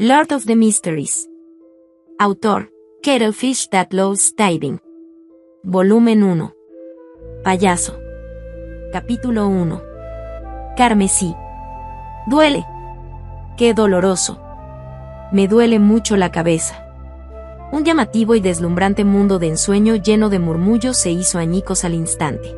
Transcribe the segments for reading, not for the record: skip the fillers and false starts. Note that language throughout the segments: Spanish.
Lord of the Mysteries. Autor, Kettlefish That Loves Diving. Volumen 1. Payaso. Capítulo 1. Carmesí. Duele. Qué doloroso. Me duele mucho la cabeza. Un llamativo y deslumbrante mundo de ensueño lleno de murmullos se hizo añicos al instante.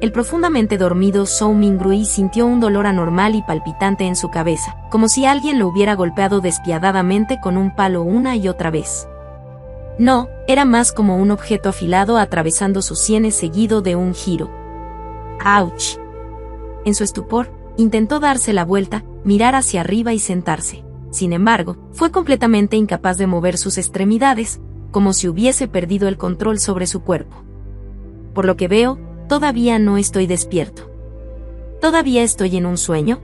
El profundamente dormido Zhou Mingrui sintió un dolor anormal y palpitante en su cabeza, como si alguien lo hubiera golpeado despiadadamente con un palo una y otra vez. No, era más como un objeto afilado atravesando sus sienes seguido de un giro. ¡Auch! En su estupor, intentó darse la vuelta, mirar hacia arriba y sentarse. Sin embargo, fue completamente incapaz de mover sus extremidades, como si hubiese perdido el control sobre su cuerpo. Por lo que veo, todavía no estoy despierto. ¿Todavía estoy en un sueño?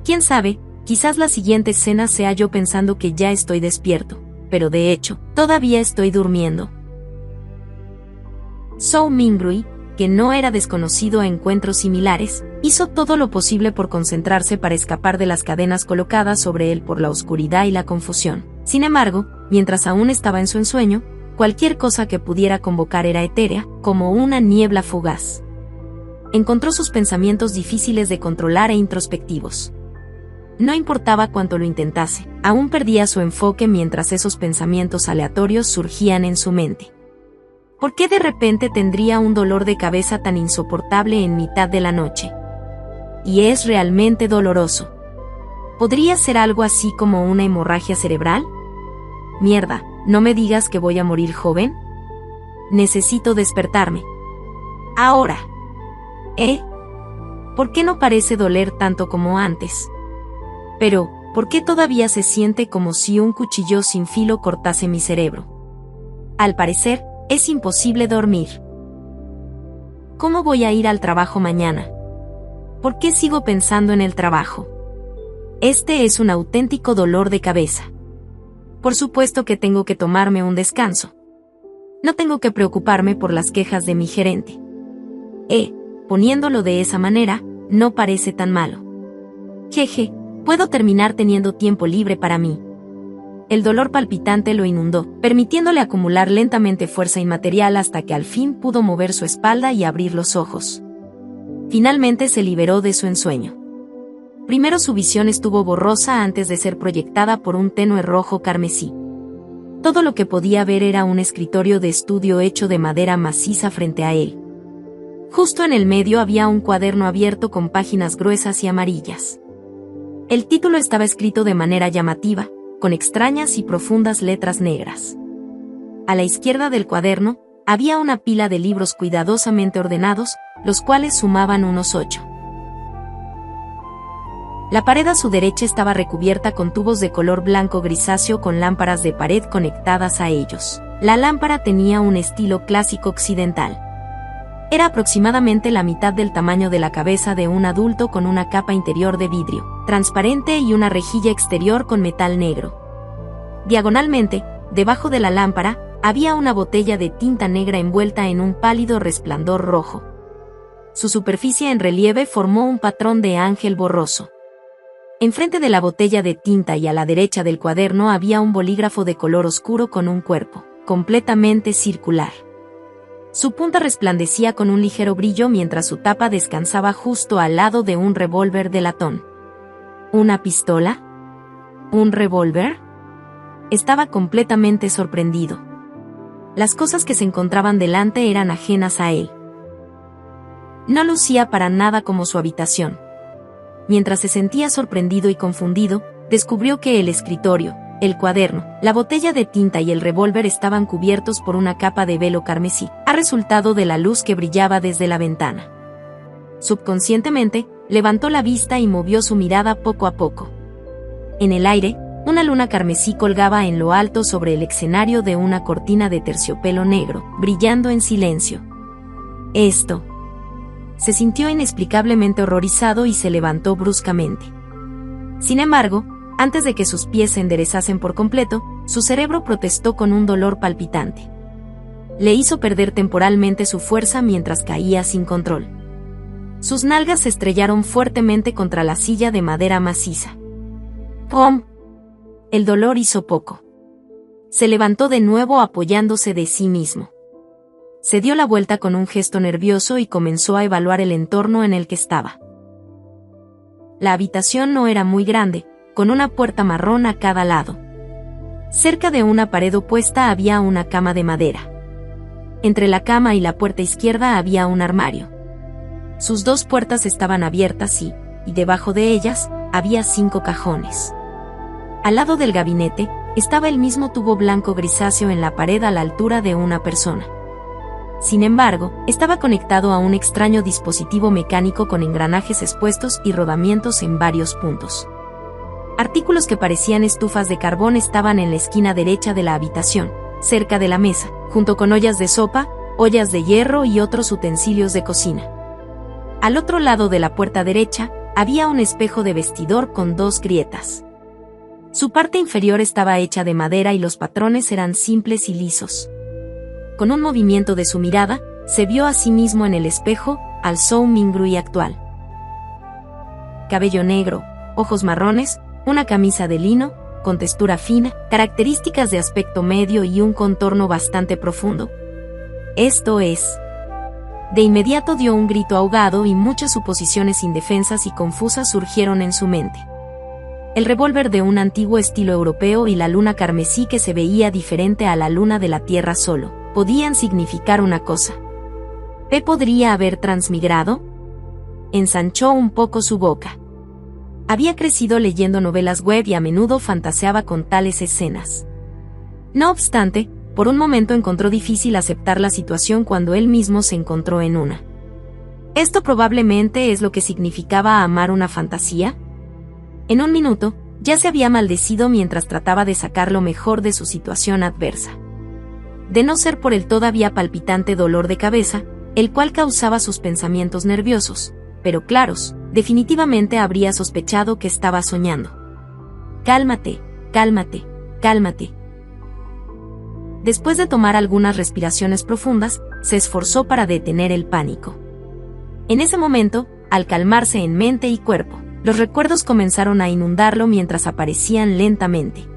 ¿Quién sabe? Quizás la siguiente escena sea yo pensando que ya estoy despierto, pero de hecho, todavía estoy durmiendo. Zhou Mingrui, que no era desconocido a encuentros similares, hizo todo lo posible por concentrarse para escapar de las cadenas colocadas sobre él por la oscuridad y la confusión. Sin embargo, mientras aún estaba en su ensueño, cualquier cosa que pudiera convocar era etérea, como una niebla fugaz. Encontró sus pensamientos difíciles de controlar e introspectivos. No importaba cuánto lo intentase, aún perdía su enfoque mientras esos pensamientos aleatorios surgían en su mente. ¿Por qué de repente tendría un dolor de cabeza tan insoportable en mitad de la noche? Y es realmente doloroso. ¿Podría ser algo así como una hemorragia cerebral? Mierda, no me digas que voy a morir joven. Necesito despertarme. Ahora. ¿Por qué no parece doler tanto como antes? Pero, ¿por qué todavía se siente como si un cuchillo sin filo cortase mi cerebro? Al parecer, es imposible dormir. ¿Cómo voy a ir al trabajo mañana? ¿Por qué sigo pensando en el trabajo? Este es un auténtico dolor de cabeza. Por supuesto que tengo que tomarme un descanso. No tengo que preocuparme por las quejas de mi gerente. Poniéndolo de esa manera, no parece tan malo. Jeje, puedo terminar teniendo tiempo libre para mí. El dolor palpitante lo inundó, permitiéndole acumular lentamente fuerza inmaterial hasta que al fin pudo mover su espalda y abrir los ojos. Finalmente se liberó de su ensueño. Primero su visión estuvo borrosa antes de ser proyectada por un tenue rojo carmesí. Todo lo que podía ver era un escritorio de estudio hecho de madera maciza frente a él. Justo en el medio había un cuaderno abierto con páginas gruesas y amarillas. El título estaba escrito de manera llamativa, con extrañas y profundas letras negras. A la izquierda del cuaderno, había una pila de libros cuidadosamente ordenados, los cuales sumaban unos 8. La pared a su derecha estaba recubierta con tubos de color blanco grisáceo con lámparas de pared conectadas a ellos. La lámpara tenía un estilo clásico occidental. Era aproximadamente la mitad del tamaño de la cabeza de un adulto con una capa interior de vidrio transparente y una rejilla exterior con metal negro. Diagonalmente, debajo de la lámpara, había una botella de tinta negra envuelta en un pálido resplandor rojo. Su superficie en relieve formó un patrón de ángel borroso. Enfrente de la botella de tinta y a la derecha del cuaderno había un bolígrafo de color oscuro con un cuerpo completamente circular. Su punta resplandecía con un ligero brillo mientras su tapa descansaba justo al lado de un revólver de latón. ¿Una pistola? ¿Un revólver? Estaba completamente sorprendido. Las cosas que se encontraban delante eran ajenas a él. No lucía para nada como su habitación. Mientras se sentía sorprendido y confundido, descubrió que el escritorio, el cuaderno, la botella de tinta y el revólver estaban cubiertos por una capa de velo carmesí, a resultado de la luz que brillaba desde la ventana. Subconscientemente, levantó la vista y movió su mirada poco a poco. En el aire, una luna carmesí colgaba en lo alto sobre el escenario de una cortina de terciopelo negro, brillando en silencio. Esto. Se sintió inexplicablemente horrorizado y se levantó bruscamente. Sin embargo, antes de que sus pies se enderezasen por completo, su cerebro protestó con un dolor palpitante. Le hizo perder temporalmente su fuerza mientras caía sin control. Sus nalgas se estrellaron fuertemente contra la silla de madera maciza. ¡Pum! El dolor hizo poco. Se levantó de nuevo apoyándose de sí mismo. Se dio la vuelta con un gesto nervioso y comenzó a evaluar el entorno en el que estaba. La habitación no era muy grande, con una puerta marrón a cada lado. Cerca de una pared opuesta había una cama de madera. Entre la cama y la puerta izquierda había un armario. Sus dos puertas estaban abiertas y debajo de ellas, había 5 cajones. Al lado del gabinete, estaba el mismo tubo blanco grisáceo en la pared a la altura de una persona. Sin embargo, estaba conectado a un extraño dispositivo mecánico con engranajes expuestos y rodamientos en varios puntos. Artículos que parecían estufas de carbón estaban en la esquina derecha de la habitación, cerca de la mesa, junto con ollas de sopa, ollas de hierro y otros utensilios de cocina. Al otro lado de la puerta derecha, había un espejo de vestidor con 2 grietas. Su parte inferior estaba hecha de madera y los patrones eran simples y lisos. Con un movimiento de su mirada, se vio a sí mismo en el espejo, al Zhou Mingrui actual. Cabello negro, ojos marrones, una camisa de lino, con textura fina, características de aspecto medio y un contorno bastante profundo. Esto es. De inmediato dio un grito ahogado y muchas suposiciones indefensas y confusas surgieron en su mente. El revólver de un antiguo estilo europeo y la luna carmesí que se veía diferente a la luna de la Tierra solo, podían significar una cosa. ¿P podría haber transmigrado? Ensanchó un poco su boca. Había crecido leyendo novelas web y a menudo fantaseaba con tales escenas. No obstante, por un momento encontró difícil aceptar la situación cuando él mismo se encontró en una. ¿Esto probablemente es lo que significaba amar una fantasía? En un minuto, ya se había maldecido mientras trataba de sacar lo mejor de su situación adversa. De no ser por el todavía palpitante dolor de cabeza, el cual causaba sus pensamientos nerviosos, pero claros, definitivamente habría sospechado que estaba soñando. Cálmate, cálmate, cálmate. Después de tomar algunas respiraciones profundas, se esforzó para detener el pánico. En ese momento, al calmarse en mente y cuerpo, los recuerdos comenzaron a inundarlo mientras aparecían lentamente.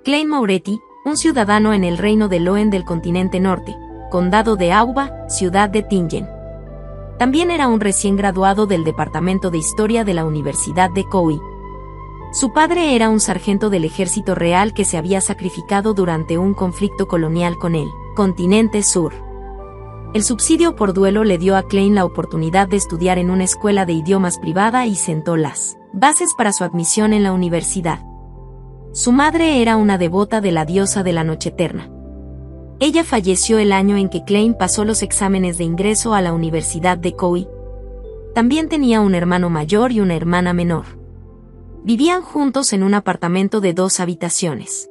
Klein Moretti, un ciudadano en el reino de Loen del continente norte, condado de Auba, ciudad de Tingen. También era un recién graduado del Departamento de Historia de la Universidad de Koui. Su padre era un sargento del ejército real que se había sacrificado durante un conflicto colonial con el continente sur. El subsidio por duelo le dio a Klein la oportunidad de estudiar en una escuela de idiomas privada y sentó las bases para su admisión en la universidad. Su madre era una devota de la diosa de la noche eterna. Ella falleció el año en que Klein pasó los exámenes de ingreso a la Universidad de Koui. También tenía un hermano mayor y una hermana menor. Vivían juntos en un apartamento de 2 habitaciones.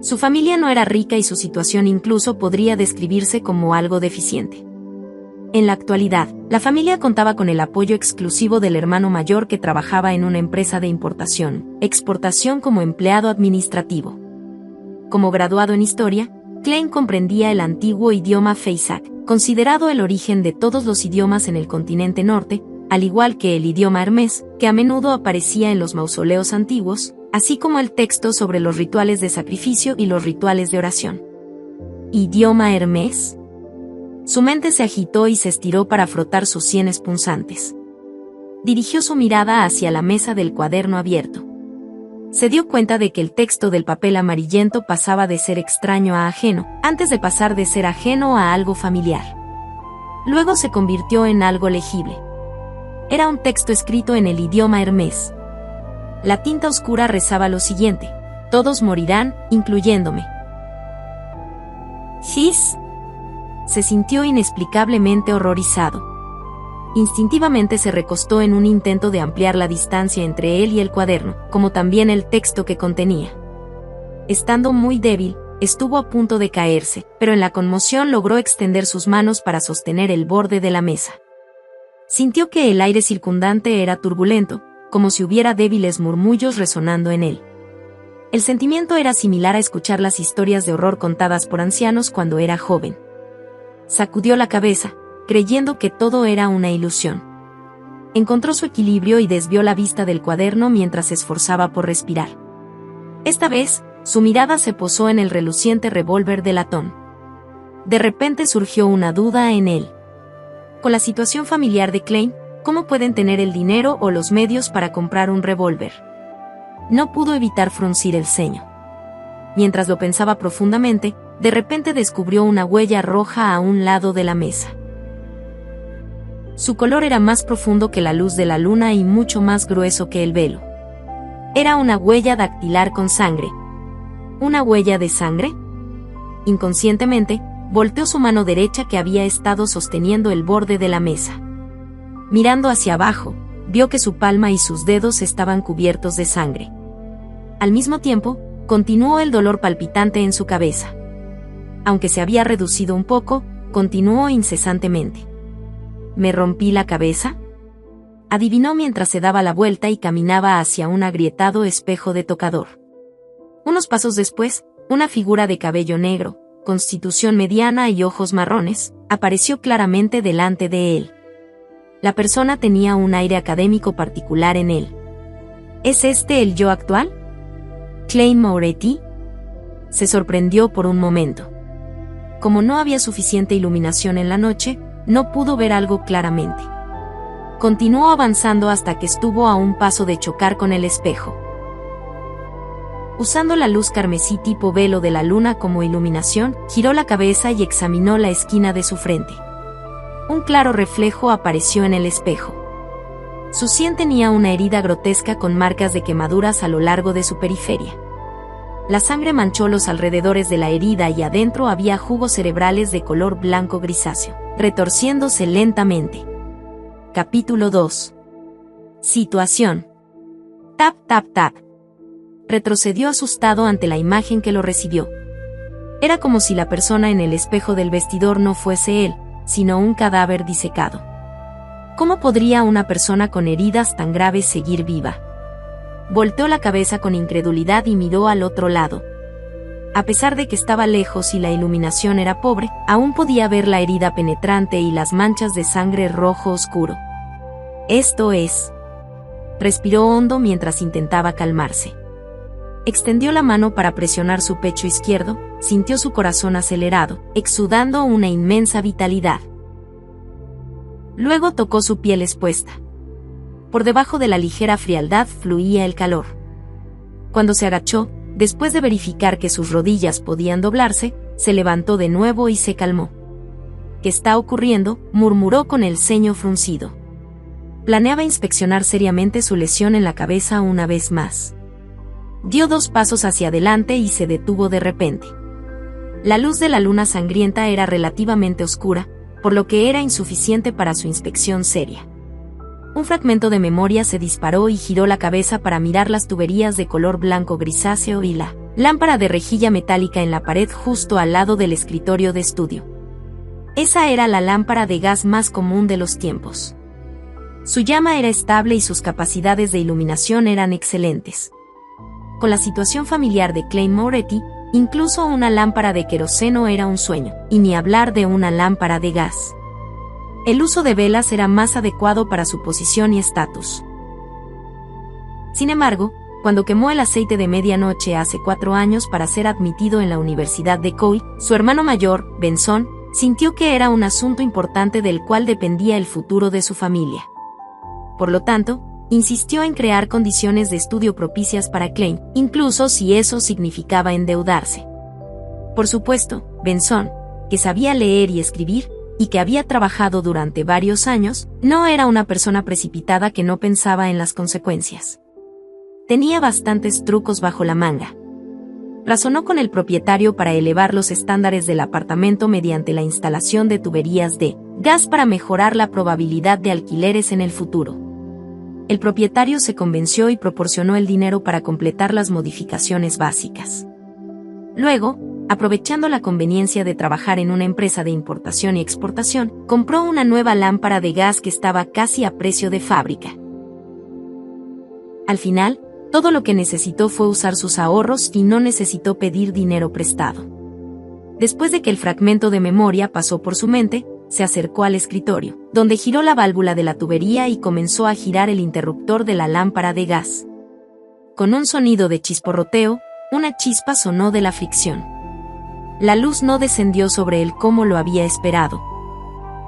Su familia no era rica y su situación incluso podría describirse como algo deficiente. En la actualidad, la familia contaba con el apoyo exclusivo del hermano mayor que trabajaba en una empresa de importación-exportación como empleado administrativo. Como graduado en historia, Klein comprendía el antiguo idioma Feisak, considerado el origen de todos los idiomas en el continente norte, al igual que el idioma hermés, que a menudo aparecía en los mausoleos antiguos, así como el texto sobre los rituales de sacrificio y los rituales de oración. ¿Idioma hermés? Su mente se agitó y se estiró para frotar sus sienes punzantes. Dirigió su mirada hacia la mesa del cuaderno abierto. Se dio cuenta de que el texto del papel amarillento pasaba de ser extraño a ajeno, antes de pasar de ser ajeno a algo familiar. Luego se convirtió en algo legible. Era un texto escrito en el idioma hermés. La tinta oscura rezaba lo siguiente: todos morirán, incluyéndome. ¿Gis? Se sintió inexplicablemente horrorizado. Instintivamente se recostó en un intento de ampliar la distancia entre él y el cuaderno, como también el texto que contenía. Estando muy débil, estuvo a punto de caerse, pero en la conmoción logró extender sus manos para sostener el borde de la mesa. Sintió que el aire circundante era turbulento, como si hubiera débiles murmullos resonando en él. El sentimiento era similar a escuchar las historias de horror contadas por ancianos cuando era joven. Sacudió la cabeza, creyendo que todo era una ilusión. Encontró su equilibrio y desvió la vista del cuaderno mientras se esforzaba por respirar. Esta vez, su mirada se posó en el reluciente revólver de latón. De repente surgió una duda en él. Con la situación familiar de Klein, ¿cómo pueden tener el dinero o los medios para comprar un revólver? No pudo evitar fruncir el ceño. Mientras lo pensaba profundamente, de repente descubrió una huella roja a un lado de la mesa. Su color era más profundo que la luz de la luna y mucho más grueso que el velo. Era una huella dactilar con sangre. ¿Una huella de sangre? Inconscientemente, volteó su mano derecha que había estado sosteniendo el borde de la mesa. Mirando hacia abajo, vio que su palma y sus dedos estaban cubiertos de sangre. Al mismo tiempo, continuó el dolor palpitante en su cabeza. Aunque se había reducido un poco, continuó incesantemente. ¿Me rompí la cabeza?, adivinó mientras se daba la vuelta y caminaba hacia un agrietado espejo de tocador. Unos pasos después, una figura de cabello negro, constitución mediana y ojos marrones, apareció claramente delante de él. La persona tenía un aire académico particular en él. ¿Es este el yo actual? ¿Klein Moretti? Se sorprendió por un momento. Como no había suficiente iluminación en la noche, no pudo ver algo claramente. Continuó avanzando hasta que estuvo a un paso de chocar con el espejo. Usando la luz carmesí tipo velo de la luna como iluminación, giró la cabeza y examinó la esquina de su frente. Un claro reflejo apareció en el espejo. Su sien tenía una herida grotesca con marcas de quemaduras a lo largo de su periferia. La sangre manchó los alrededores de la herida y adentro había jugos cerebrales de color blanco grisáceo, retorciéndose lentamente. Capítulo 2. Situación. Tap, tap, tap. Retrocedió asustado ante la imagen que lo recibió. Era como si la persona en el espejo del vestidor no fuese él, sino un cadáver disecado. ¿Cómo podría una persona con heridas tan graves seguir viva? Volteó la cabeza con incredulidad y miró al otro lado. A pesar de que estaba lejos y la iluminación era pobre, aún podía ver la herida penetrante y las manchas de sangre rojo oscuro. Esto es. Respiró hondo mientras intentaba calmarse. Extendió la mano para presionar su pecho izquierdo, sintió su corazón acelerado, exudando una inmensa vitalidad. Luego tocó su piel expuesta. Por debajo de la ligera frialdad fluía el calor. Cuando se agachó, después de verificar que sus rodillas podían doblarse, se levantó de nuevo y se calmó. ¿Qué está ocurriendo?, murmuró con el ceño fruncido. Planeaba inspeccionar seriamente su lesión en la cabeza una vez más. Dio 2 pasos hacia adelante y se detuvo de repente. La luz de la luna sangrienta era relativamente oscura, por lo que era insuficiente para su inspección seria. Un fragmento de memoria se disparó y giró la cabeza para mirar las tuberías de color blanco grisáceo y la lámpara de rejilla metálica en la pared justo al lado del escritorio de estudio. Esa era la lámpara de gas más común de los tiempos. Su llama era estable y sus capacidades de iluminación eran excelentes. Con la situación familiar de Klein Moretti, incluso una lámpara de queroseno era un sueño, y ni hablar de una lámpara de gas. El uso de velas era más adecuado para su posición y estatus. Sin embargo, cuando quemó el aceite de medianoche hace 4 años para ser admitido en la Universidad de Coe, su hermano mayor, Benson, sintió que era un asunto importante del cual dependía el futuro de su familia. Por lo tanto, insistió en crear condiciones de estudio propicias para Klein, incluso si eso significaba endeudarse. Por supuesto, Benson, que sabía leer y escribir, y que había trabajado durante varios años, no era una persona precipitada que no pensaba en las consecuencias. Tenía bastantes trucos bajo la manga. Razonó con el propietario para elevar los estándares del apartamento mediante la instalación de tuberías de gas para mejorar la probabilidad de alquileres en el futuro. El propietario se convenció y proporcionó el dinero para completar las modificaciones básicas. Luego, aprovechando la conveniencia de trabajar en una empresa de importación y exportación, compró una nueva lámpara de gas que estaba casi a precio de fábrica. Al final, todo lo que necesitó fue usar sus ahorros y no necesitó pedir dinero prestado. Después de que el fragmento de memoria pasó por su mente, se acercó al escritorio, donde giró la válvula de la tubería y comenzó a girar el interruptor de la lámpara de gas. Con un sonido de chisporroteo, una chispa sonó de la fricción. La luz no descendió sobre él como lo había esperado.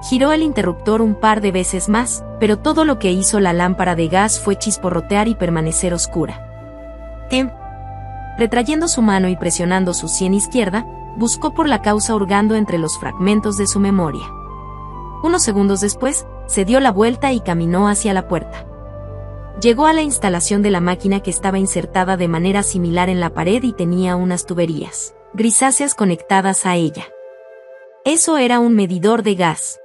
Giró el interruptor un par de veces más, pero todo lo que hizo la lámpara de gas fue chisporrotear y permanecer oscura. Retrayendo su mano y presionando su sien izquierda, buscó por la causa hurgando entre los fragmentos de su memoria. Unos segundos después, se dio la vuelta y caminó hacia la puerta. Llegó a la instalación de la máquina que estaba insertada de manera similar en la pared y tenía unas tuberías grisáceas conectadas a ella. Eso era un medidor de gas.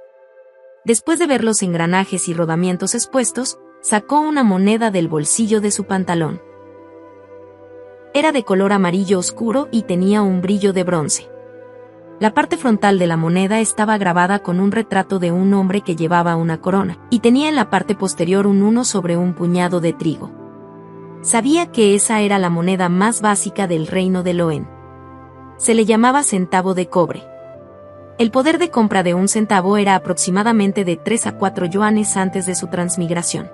Después de ver los engranajes y rodamientos expuestos, sacó una moneda del bolsillo de su pantalón. Era de color amarillo oscuro y tenía un brillo de bronce. La parte frontal de la moneda estaba grabada con un retrato de un hombre que llevaba una corona, y tenía en la parte posterior un 1 sobre un puñado de trigo. Sabía que esa era la moneda más básica del reino de Loen. Se le llamaba centavo de cobre. El poder de compra de un centavo era aproximadamente de 3 a 4 yuanes antes de su transmigración.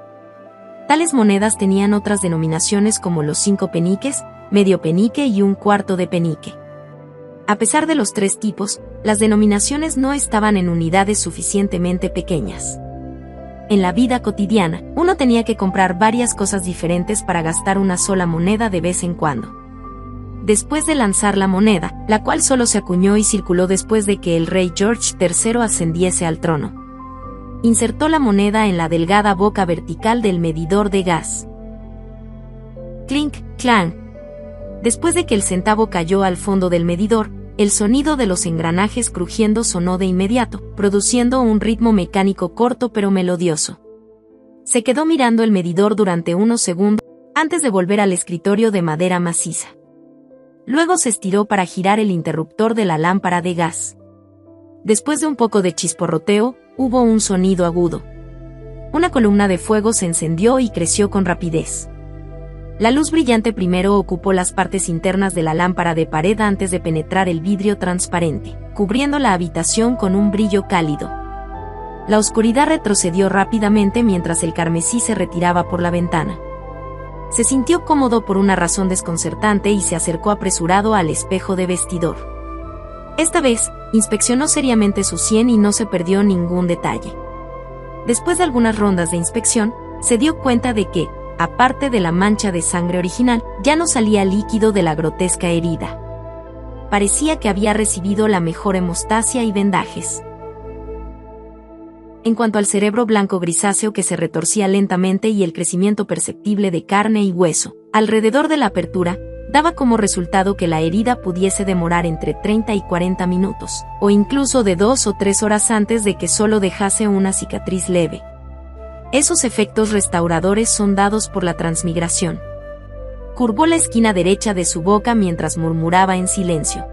Tales monedas tenían otras denominaciones como los 5 peniques, medio penique y un cuarto de penique. A pesar de los 3 tipos, las denominaciones no estaban en unidades suficientemente pequeñas. En la vida cotidiana, uno tenía que comprar varias cosas diferentes para gastar una sola moneda de vez en cuando. Después de lanzar la moneda, la cual solo se acuñó y circuló después de que el rey George III ascendiese al trono, insertó la moneda en la delgada boca vertical del medidor de gas. Clink, clank. Después de que el centavo cayó al fondo del medidor, el sonido de los engranajes crujiendo sonó de inmediato, produciendo un ritmo mecánico corto pero melodioso. Se quedó mirando el medidor durante unos segundos, antes de volver al escritorio de madera maciza. Luego se estiró para girar el interruptor de la lámpara de gas. Después de un poco de chisporroteo, hubo un sonido agudo. Una columna de fuego se encendió y creció con rapidez. La luz brillante primero ocupó las partes internas de la lámpara de pared antes de penetrar el vidrio transparente, cubriendo la habitación con un brillo cálido. La oscuridad retrocedió rápidamente mientras el carmesí se retiraba por la ventana. Se sintió cómodo por una razón desconcertante y se acercó apresurado al espejo de vestidor. Esta vez, inspeccionó seriamente su sien y no se perdió ningún detalle. Después de algunas rondas de inspección, se dio cuenta de que, aparte de la mancha de sangre original, ya no salía líquido de la grotesca herida. Parecía que había recibido la mejor hemostasia y vendajes. En cuanto al cerebro blanco grisáceo que se retorcía lentamente y el crecimiento perceptible de carne y hueso, alrededor de la apertura, daba como resultado que la herida pudiese demorar entre 30 y 40 minutos, o incluso de 2 o 3 horas antes de que solo dejase una cicatriz leve. Esos efectos restauradores son dados por la transmigración. Curvó la esquina derecha de su boca mientras murmuraba en silencio.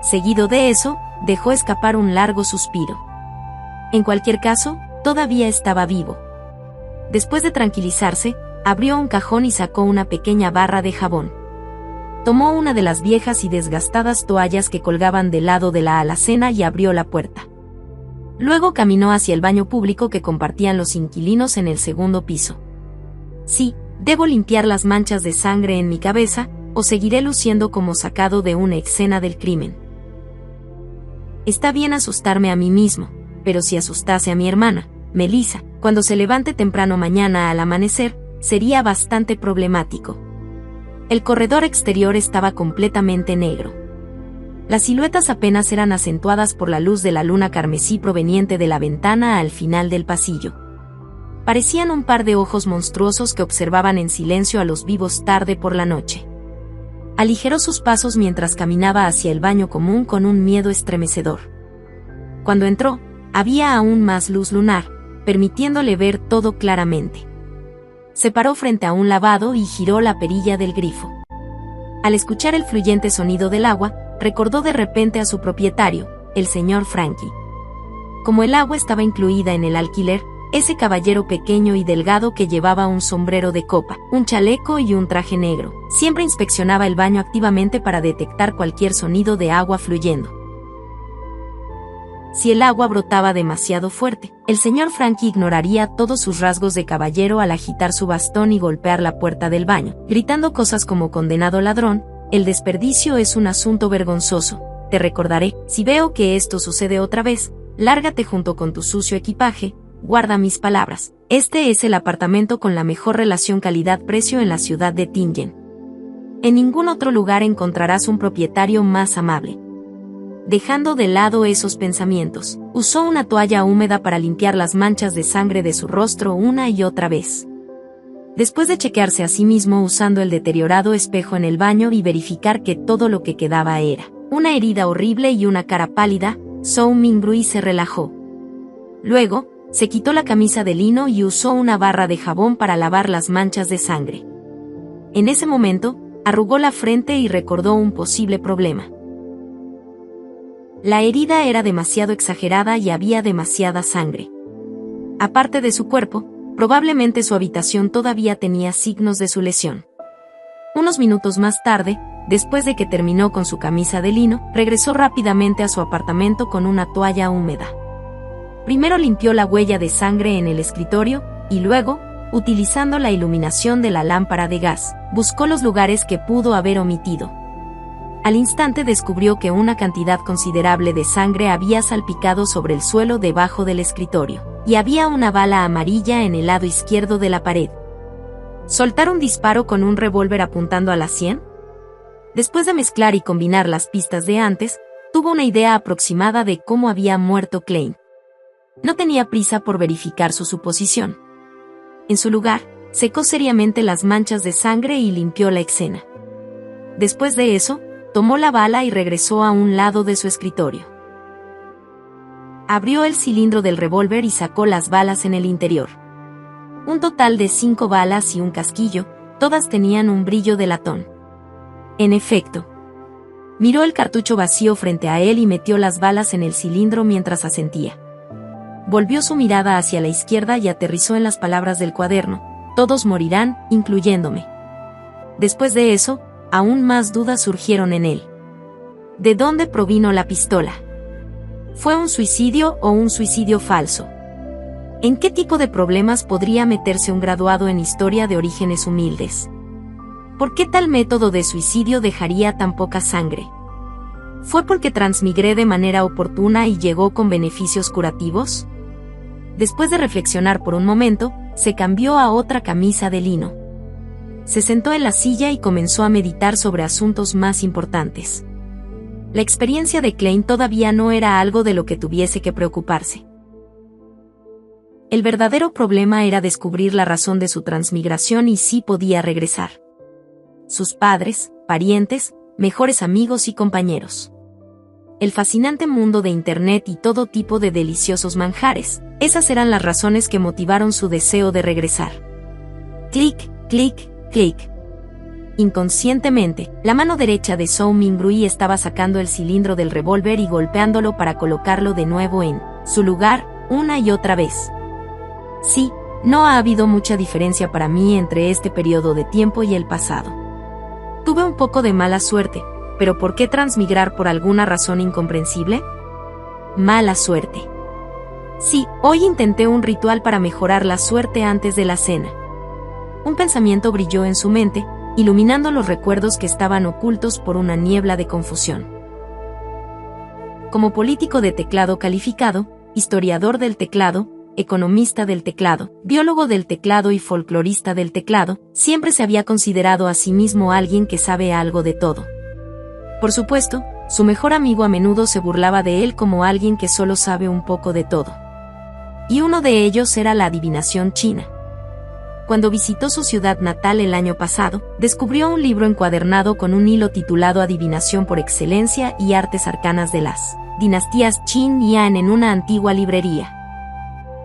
Seguido de eso, dejó escapar un largo suspiro. En cualquier caso, todavía estaba vivo. Después de tranquilizarse, abrió un cajón y sacó una pequeña barra de jabón. Tomó una de las viejas y desgastadas toallas que colgaban del lado de la alacena y abrió la puerta. Luego caminó hacia el baño público que compartían los inquilinos en el segundo piso. Sí, debo limpiar las manchas de sangre en mi cabeza, o seguiré luciendo como sacado de una escena del crimen. Está bien asustarme a mí mismo, pero si asustase a mi hermana, Melissa, cuando se levante temprano mañana al amanecer, sería bastante problemático. El corredor exterior estaba completamente negro. Las siluetas apenas eran acentuadas por la luz de la luna carmesí proveniente de la ventana al final del pasillo. Parecían un par de ojos monstruosos que observaban en silencio a los vivos tarde por la noche. Aligeró sus pasos mientras caminaba hacia el baño común con un miedo estremecedor. Cuando entró, había aún más luz lunar, permitiéndole ver todo claramente. Se paró frente a un lavabo y giró la perilla del grifo. Al escuchar el fluyente sonido del agua, recordó de repente a su propietario, el señor Frankie. Como el agua estaba incluida en el alquiler, ese caballero pequeño y delgado que llevaba un sombrero de copa, un chaleco y un traje negro, siempre inspeccionaba el baño activamente para detectar cualquier sonido de agua fluyendo. si el agua brotaba demasiado fuerte, el señor Frankie ignoraría todos sus rasgos de caballero al agitar su bastón y golpear la puerta del baño, gritando cosas como condenado ladrón, el desperdicio es un asunto vergonzoso, te recordaré, si veo que esto sucede otra vez, lárgate junto con tu sucio equipaje, guarda mis palabras, este es el apartamento con la mejor relación calidad-precio en la ciudad de Tingen. En ningún otro lugar encontrarás un propietario más amable. Dejando de lado esos pensamientos, usó una toalla húmeda para limpiar las manchas de sangre de su rostro una y otra vez. Después de chequearse a sí mismo usando el deteriorado espejo en el baño y verificar que todo lo que quedaba era una herida horrible y una cara pálida, Zhou Mingbrui se relajó. Luego, se quitó la camisa de lino y usó una barra de jabón para lavar las manchas de sangre. En ese momento, arrugó la frente y recordó un posible problema. La herida era demasiado exagerada y había demasiada sangre. Aparte de su cuerpo, probablemente su habitación todavía tenía signos de su lesión. Unos minutos más tarde, después de que terminó con su camisa de lino, regresó rápidamente a su apartamento con una toalla húmeda. Primero limpió la huella de sangre en el escritorio, y luego, utilizando la iluminación de la lámpara de gas, buscó los lugares que pudo haber omitido. Al instante descubrió que una cantidad considerable de sangre había salpicado sobre el suelo debajo del escritorio, y había una bala amarilla en el lado izquierdo de la pared. ¿Soltar un disparo con un revólver apuntando a la sien? Después de mezclar y combinar las pistas de antes, tuvo una idea aproximada de cómo había muerto Klein. No tenía prisa por verificar su suposición. En su lugar, secó seriamente las manchas de sangre y limpió la escena. Después de eso, tomó la bala y regresó a un lado de su escritorio. Abrió el cilindro del revólver y sacó las balas en el interior. Un total de 5 balas y un casquillo, todas tenían un brillo de latón. En efecto. Miró el cartucho vacío frente a él y metió las balas en el cilindro mientras asentía. Volvió su mirada hacia la izquierda y aterrizó en las palabras del cuaderno: todos morirán, incluyéndome. Después de eso, aún más dudas surgieron en él. ¿De dónde provino la pistola? ¿Fue un suicidio o un suicidio falso? ¿En qué tipo de problemas podría meterse un graduado en historia de orígenes humildes? ¿Por qué tal método de suicidio dejaría tan poca sangre? ¿Fue porque transmigré de manera oportuna y llegó con beneficios curativos? Después de reflexionar por un momento, se cambió a otra camisa de lino. Se sentó en la silla y comenzó a meditar sobre asuntos más importantes. La experiencia de Klein todavía no era algo de lo que tuviese que preocuparse. El verdadero problema era descubrir la razón de su transmigración y si podía regresar. Sus padres, parientes, mejores amigos y compañeros. El fascinante mundo de Internet y todo tipo de deliciosos manjares, esas eran las razones que motivaron su deseo de regresar. Clic, clic, clic. Inconscientemente, la mano derecha de Zhou Mingbrui estaba sacando el cilindro del revólver y golpeándolo para colocarlo de nuevo en su lugar, una y otra vez. Sí, no ha habido mucha diferencia para mí entre este periodo de tiempo y el pasado. Tuve un poco de mala suerte, pero ¿por qué transmigrar por alguna razón incomprensible? Mala suerte. Sí, hoy intenté un ritual para mejorar la suerte antes de la cena. Un pensamiento brilló en su mente, iluminando los recuerdos que estaban ocultos por una niebla de confusión. Como político de teclado calificado, historiador del teclado, economista del teclado, biólogo del teclado y folclorista del teclado, siempre se había considerado a sí mismo alguien que sabe algo de todo. Por supuesto, su mejor amigo a menudo se burlaba de él como alguien que solo sabe un poco de todo. Y uno de ellos era la adivinación china. Cuando visitó su ciudad natal el año pasado, descubrió un libro encuadernado con un hilo titulado Adivinación por excelencia y artes arcanas de las dinastías Qin y Han en una antigua librería.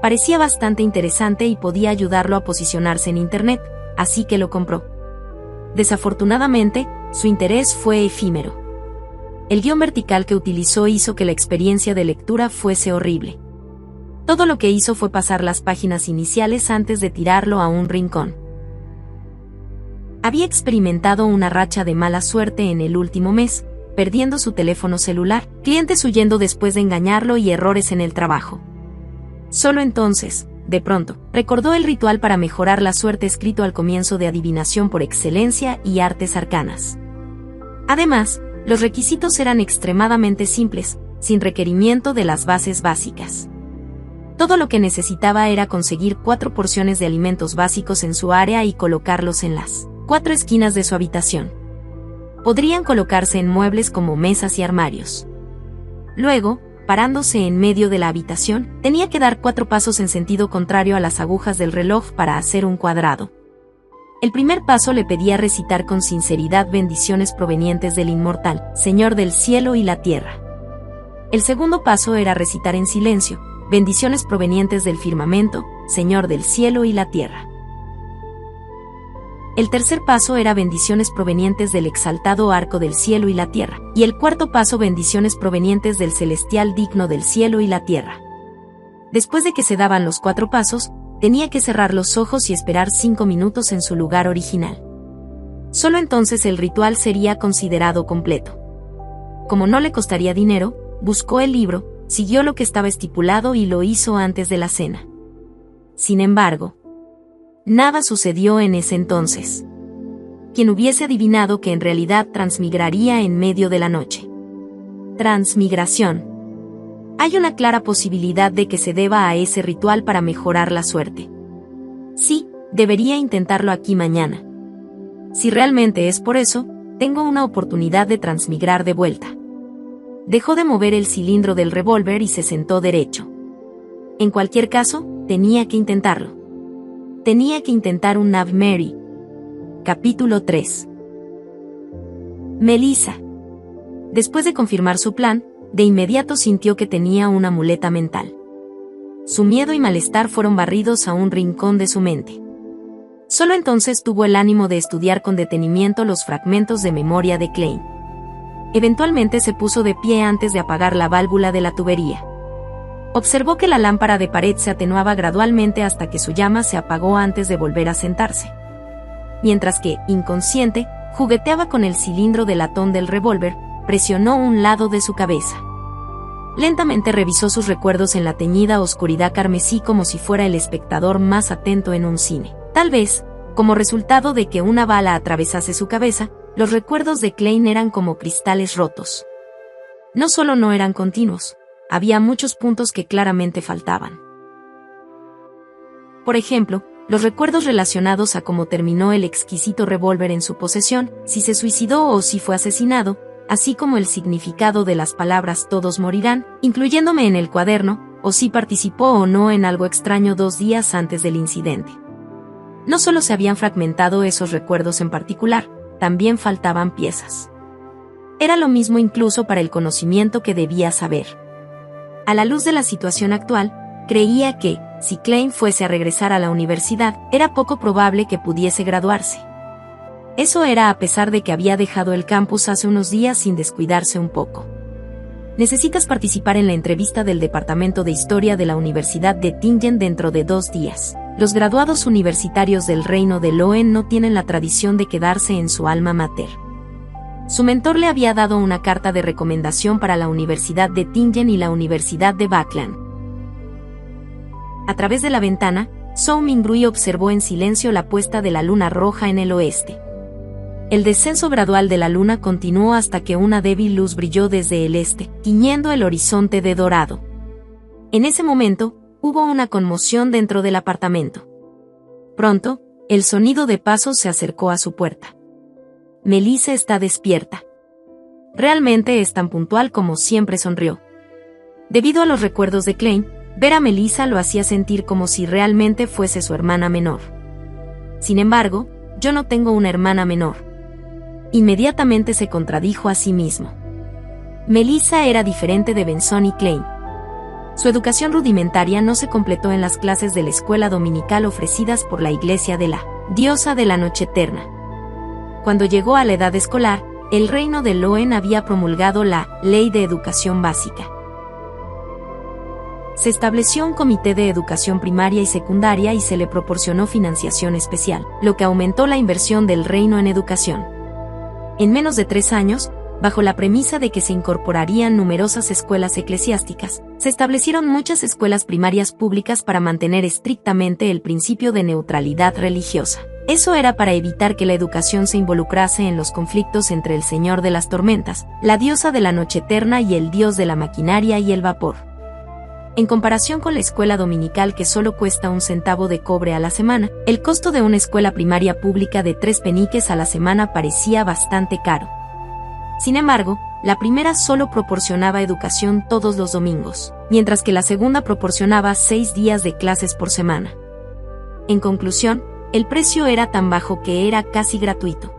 Parecía bastante interesante y podía ayudarlo a posicionarse en Internet, así que lo compró. Desafortunadamente, su interés fue efímero. El guión vertical que utilizó hizo que la experiencia de lectura fuese horrible. Todo lo que hizo fue pasar las páginas iniciales antes de tirarlo a un rincón. Había experimentado una racha de mala suerte en el último mes, perdiendo su teléfono celular, clientes huyendo después de engañarlo y errores en el trabajo. Solo entonces, de pronto, recordó el ritual para mejorar la suerte escrito al comienzo de Adivinación por Excelencia y Artes Arcanas. Además, los requisitos eran extremadamente simples, sin requerimiento de las bases básicas. Todo lo que necesitaba era conseguir 4 porciones de alimentos básicos en su área y colocarlos en las 4 esquinas de su habitación. Podrían colocarse en muebles como mesas y armarios. Luego, parándose en medio de la habitación, tenía que dar 4 pasos en sentido contrario a las agujas del reloj para hacer un cuadrado. El primer paso le pedía recitar con sinceridad bendiciones provenientes del inmortal, Señor del cielo y la tierra. El segundo paso era recitar en silencio, bendiciones provenientes del firmamento, Señor del cielo y la tierra. El tercer paso era bendiciones provenientes del exaltado arco del cielo y la tierra, y el cuarto paso bendiciones provenientes del celestial digno del cielo y la tierra. Después de que se daban los 4 pasos, tenía que cerrar los ojos y esperar 5 minutos en su lugar original. Solo entonces el ritual sería considerado completo. Como no le costaría dinero, buscó el libro, siguió lo que estaba estipulado y lo hizo antes de la cena. Sin embargo, nada sucedió en ese entonces. Quien hubiese adivinado que en realidad transmigraría en medio de la noche. Transmigración. Hay una clara posibilidad de que se deba a ese ritual para mejorar la suerte. Sí, debería intentarlo aquí mañana. Si realmente es por eso, tengo una oportunidad de transmigrar de vuelta. Dejó de mover el cilindro del revólver y se sentó derecho. En cualquier caso, tenía que intentarlo. Tenía que intentar un Ave Mary. Capítulo 3. Melissa. Después de confirmar su plan, de inmediato sintió que tenía una muleta mental. Su miedo y malestar fueron barridos a un rincón de su mente. Solo entonces tuvo el ánimo de estudiar con detenimiento los fragmentos de memoria de Klein. Eventualmente se puso de pie antes de apagar la válvula de la tubería. Observó que la lámpara de pared se atenuaba gradualmente hasta que su llama se apagó antes de volver a sentarse. Mientras que, inconsciente, jugueteaba con el cilindro de latón del revólver, presionó un lado de su cabeza. Lentamente revisó sus recuerdos en la teñida oscuridad carmesí como si fuera el espectador más atento en un cine. Tal vez, como resultado de que una bala atravesase su cabeza, los recuerdos de Klein eran como cristales rotos. No solo no eran continuos, había muchos puntos que claramente faltaban. Por ejemplo, los recuerdos relacionados a cómo terminó el exquisito revólver en su posesión, si se suicidó o si fue asesinado, así como el significado de las palabras todos morirán, incluyéndome en el cuaderno, o si participó o no en algo extraño 2 días antes del incidente. No solo se habían fragmentado esos recuerdos en particular, también faltaban piezas. Era lo mismo incluso para el conocimiento que debía saber. A la luz de la situación actual, creía que, si Klein fuese a regresar a la universidad, era poco probable que pudiese graduarse. Eso era a pesar de que había dejado el campus hace unos días sin descuidarse un poco. Necesitas participar en la entrevista del Departamento de Historia de la Universidad de Tingen dentro de 2 días. Los graduados universitarios del Reino de Loen no tienen la tradición de quedarse en su alma mater. Su mentor le había dado una carta de recomendación para la Universidad de Tingen y la Universidad de Baklan. A través de la ventana, Zhou Mingrui observó en silencio la puesta de la luna roja en el oeste. El descenso gradual de la luna continuó hasta que una débil luz brilló desde el este, tiñendo el horizonte de dorado. En ese momento, hubo una conmoción dentro del apartamento. Pronto, el sonido de pasos se acercó a su puerta. Melissa está despierta. Realmente es tan puntual como siempre, sonrió. Debido a los recuerdos de Klein, ver a Melissa lo hacía sentir como si realmente fuese su hermana menor. Sin embargo, yo no tengo una hermana menor. Inmediatamente se contradijo a sí mismo. Melissa era diferente de Benson y Klein. Su educación rudimentaria no se completó en las clases de la escuela dominical ofrecidas por la iglesia de la diosa de la noche eterna. Cuando llegó a la edad escolar, el reino de Loen había promulgado la Ley de Educación Básica. Se estableció un comité de educación primaria y secundaria y se le proporcionó financiación especial, lo que aumentó la inversión del reino en educación. En menos de 3 años, bajo la premisa de que se incorporarían numerosas escuelas eclesiásticas, se establecieron muchas escuelas primarias públicas para mantener estrictamente el principio de neutralidad religiosa. Eso era para evitar que la educación se involucrase en los conflictos entre el Señor de las Tormentas, la diosa de la noche eterna y el dios de la maquinaria y el vapor. En comparación con la escuela dominical que solo cuesta 1 centavo de cobre a la semana, el costo de una escuela primaria pública de 3 peniques a la semana parecía bastante caro. Sin embargo, la primera solo proporcionaba educación todos los domingos, mientras que la segunda proporcionaba 6 días de clases por semana. En conclusión, el precio era tan bajo que era casi gratuito.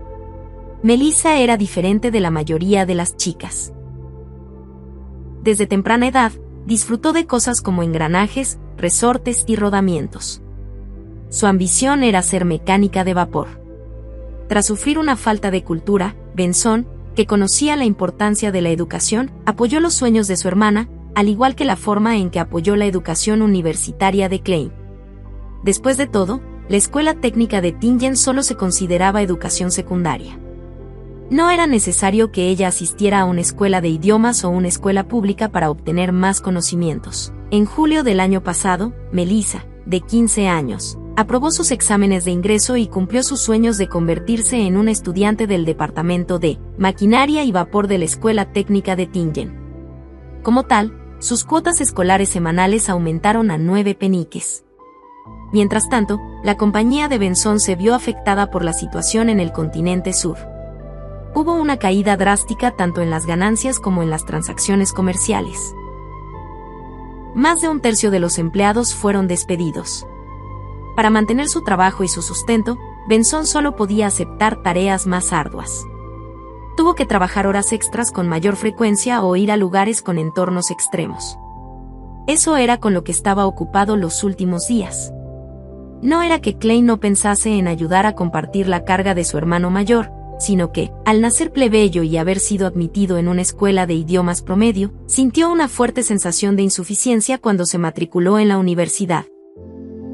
Melissa era diferente de la mayoría de las chicas. Desde temprana edad, disfrutó de cosas como engranajes, resortes y rodamientos. Su ambición era ser mecánica de vapor. Tras sufrir una falta de cultura, Benson, que conocía la importancia de la educación, apoyó los sueños de su hermana, al igual que la forma en que apoyó la educación universitaria de Klein. Después de todo, la escuela técnica de Tingen solo se consideraba educación secundaria. No era necesario que ella asistiera a una escuela de idiomas o una escuela pública para obtener más conocimientos. En julio del año pasado, Melissa, de 15 años, aprobó sus exámenes de ingreso y cumplió sus sueños de convertirse en una estudiante del departamento de maquinaria y vapor de la escuela técnica de Tingen. Como tal, sus cuotas escolares semanales aumentaron a 9 peniques. Mientras tanto, la compañía de Benson se vio afectada por la situación en el continente sur. Hubo una caída drástica tanto en las ganancias como en las transacciones comerciales. Más de 1/3 de los empleados fueron despedidos. Para mantener su trabajo y su sustento, Benson solo podía aceptar tareas más arduas. Tuvo que trabajar horas extras con mayor frecuencia o ir a lugares con entornos extremos. Eso era con lo que estaba ocupado los últimos días. No era que Klein no pensase en ayudar a compartir la carga de su hermano mayor, sino que, al nacer plebeyo y haber sido admitido en una escuela de idiomas promedio, sintió una fuerte sensación de insuficiencia cuando se matriculó en la universidad.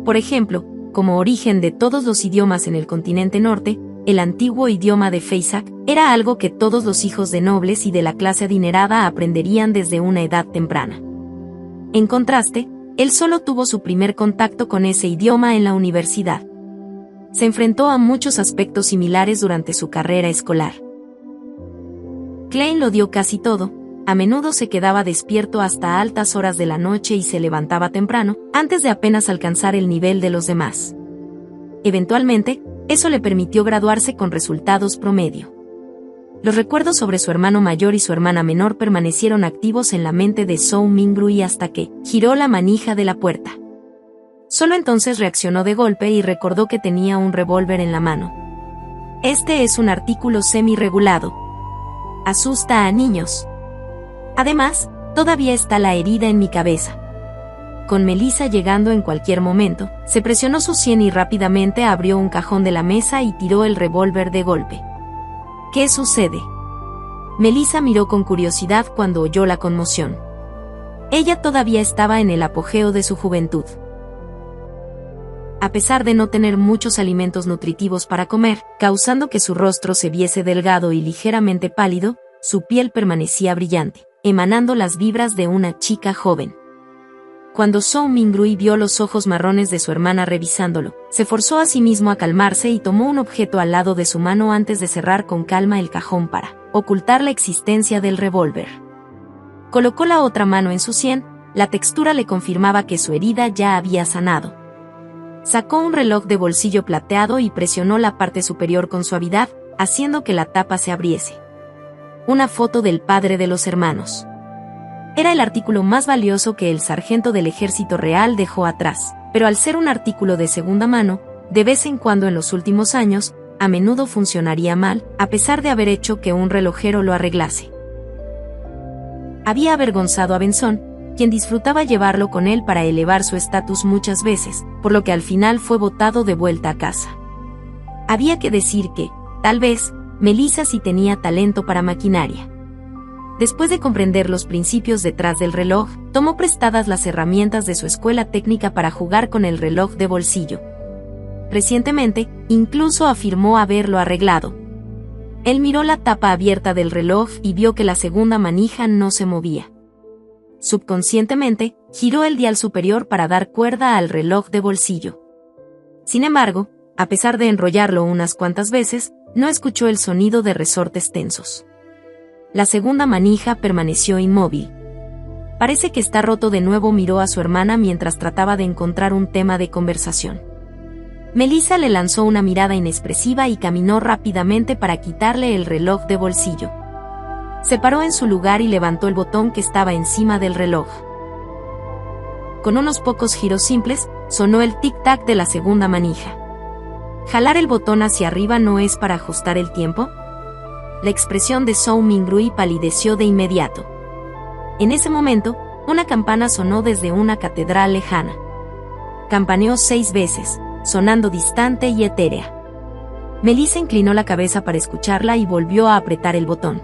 Por ejemplo, como origen de todos los idiomas en el continente norte, el antiguo idioma de Feisak era algo que todos los hijos de nobles y de la clase adinerada aprenderían desde una edad temprana. En contraste, él solo tuvo su primer contacto con ese idioma en la universidad. Se enfrentó a muchos aspectos similares durante su carrera escolar. Klein lo dio casi todo, a menudo se quedaba despierto hasta altas horas de la noche y se levantaba temprano, antes de apenas alcanzar el nivel de los demás. Eventualmente, eso le permitió graduarse con resultados promedio. Los recuerdos sobre su hermano mayor y su hermana menor permanecieron activos en la mente de Zhou Mingrui hasta que giró la manija de la puerta. Solo entonces reaccionó de golpe y recordó que tenía un revólver en la mano. Este es un artículo semi-regulado. Asusta a niños. Además, todavía está la herida en mi cabeza. Con Melissa llegando en cualquier momento, se presionó su sien y rápidamente abrió un cajón de la mesa y tiró el revólver de golpe. ¿Qué sucede? Melissa miró con curiosidad cuando oyó la conmoción. Ella todavía estaba en el apogeo de su juventud. A pesar de no tener muchos alimentos nutritivos para comer, causando que su rostro se viese delgado y ligeramente pálido, su piel permanecía brillante, emanando las vibras de una chica joven. Cuando Zhou Mingrui vio los ojos marrones de su hermana revisándolo, se forzó a sí mismo a calmarse y tomó un objeto al lado de su mano antes de cerrar con calma el cajón para ocultar la existencia del revólver. Colocó la otra mano en su sien, la textura le confirmaba que su herida ya había sanado. Sacó un reloj de bolsillo plateado y presionó la parte superior con suavidad, haciendo que la tapa se abriese. Una foto del padre de los hermanos. Era el artículo más valioso que el sargento del ejército real dejó atrás, pero al ser un artículo de segunda mano, de vez en cuando en los últimos años, a menudo funcionaría mal, a pesar de haber hecho que un relojero lo arreglase. Había avergonzado a Benson, quien disfrutaba llevarlo con él para elevar su estatus muchas veces, por lo que al final fue botado de vuelta a casa. Había que decir que, tal vez, Melissa sí tenía talento para maquinaria. Después de comprender los principios detrás del reloj, tomó prestadas las herramientas de su escuela técnica para jugar con el reloj de bolsillo. Recientemente, incluso afirmó haberlo arreglado. Él miró la tapa abierta del reloj y vio que la segunda manija no se movía. Subconscientemente, giró el dial superior para dar cuerda al reloj de bolsillo. Sin embargo, a pesar de enrollarlo unas cuantas veces, no escuchó el sonido de resortes tensos. La segunda manija permaneció inmóvil. Parece que está roto. De nuevo miró a su hermana mientras trataba de encontrar un tema de conversación. Melissa le lanzó una mirada inexpresiva y caminó rápidamente para quitarle el reloj de bolsillo. Se paró en su lugar y levantó el botón que estaba encima del reloj. Con unos pocos giros simples, sonó el tic-tac de la segunda manija. ¿Jalar el botón hacia arriba no es para ajustar el tiempo? La expresión de Zhou Mingrui palideció de inmediato. En ese momento, una campana sonó desde una catedral lejana. Campaneó 6 veces, sonando distante y etérea. Melissa inclinó la cabeza para escucharla y volvió a apretar el botón.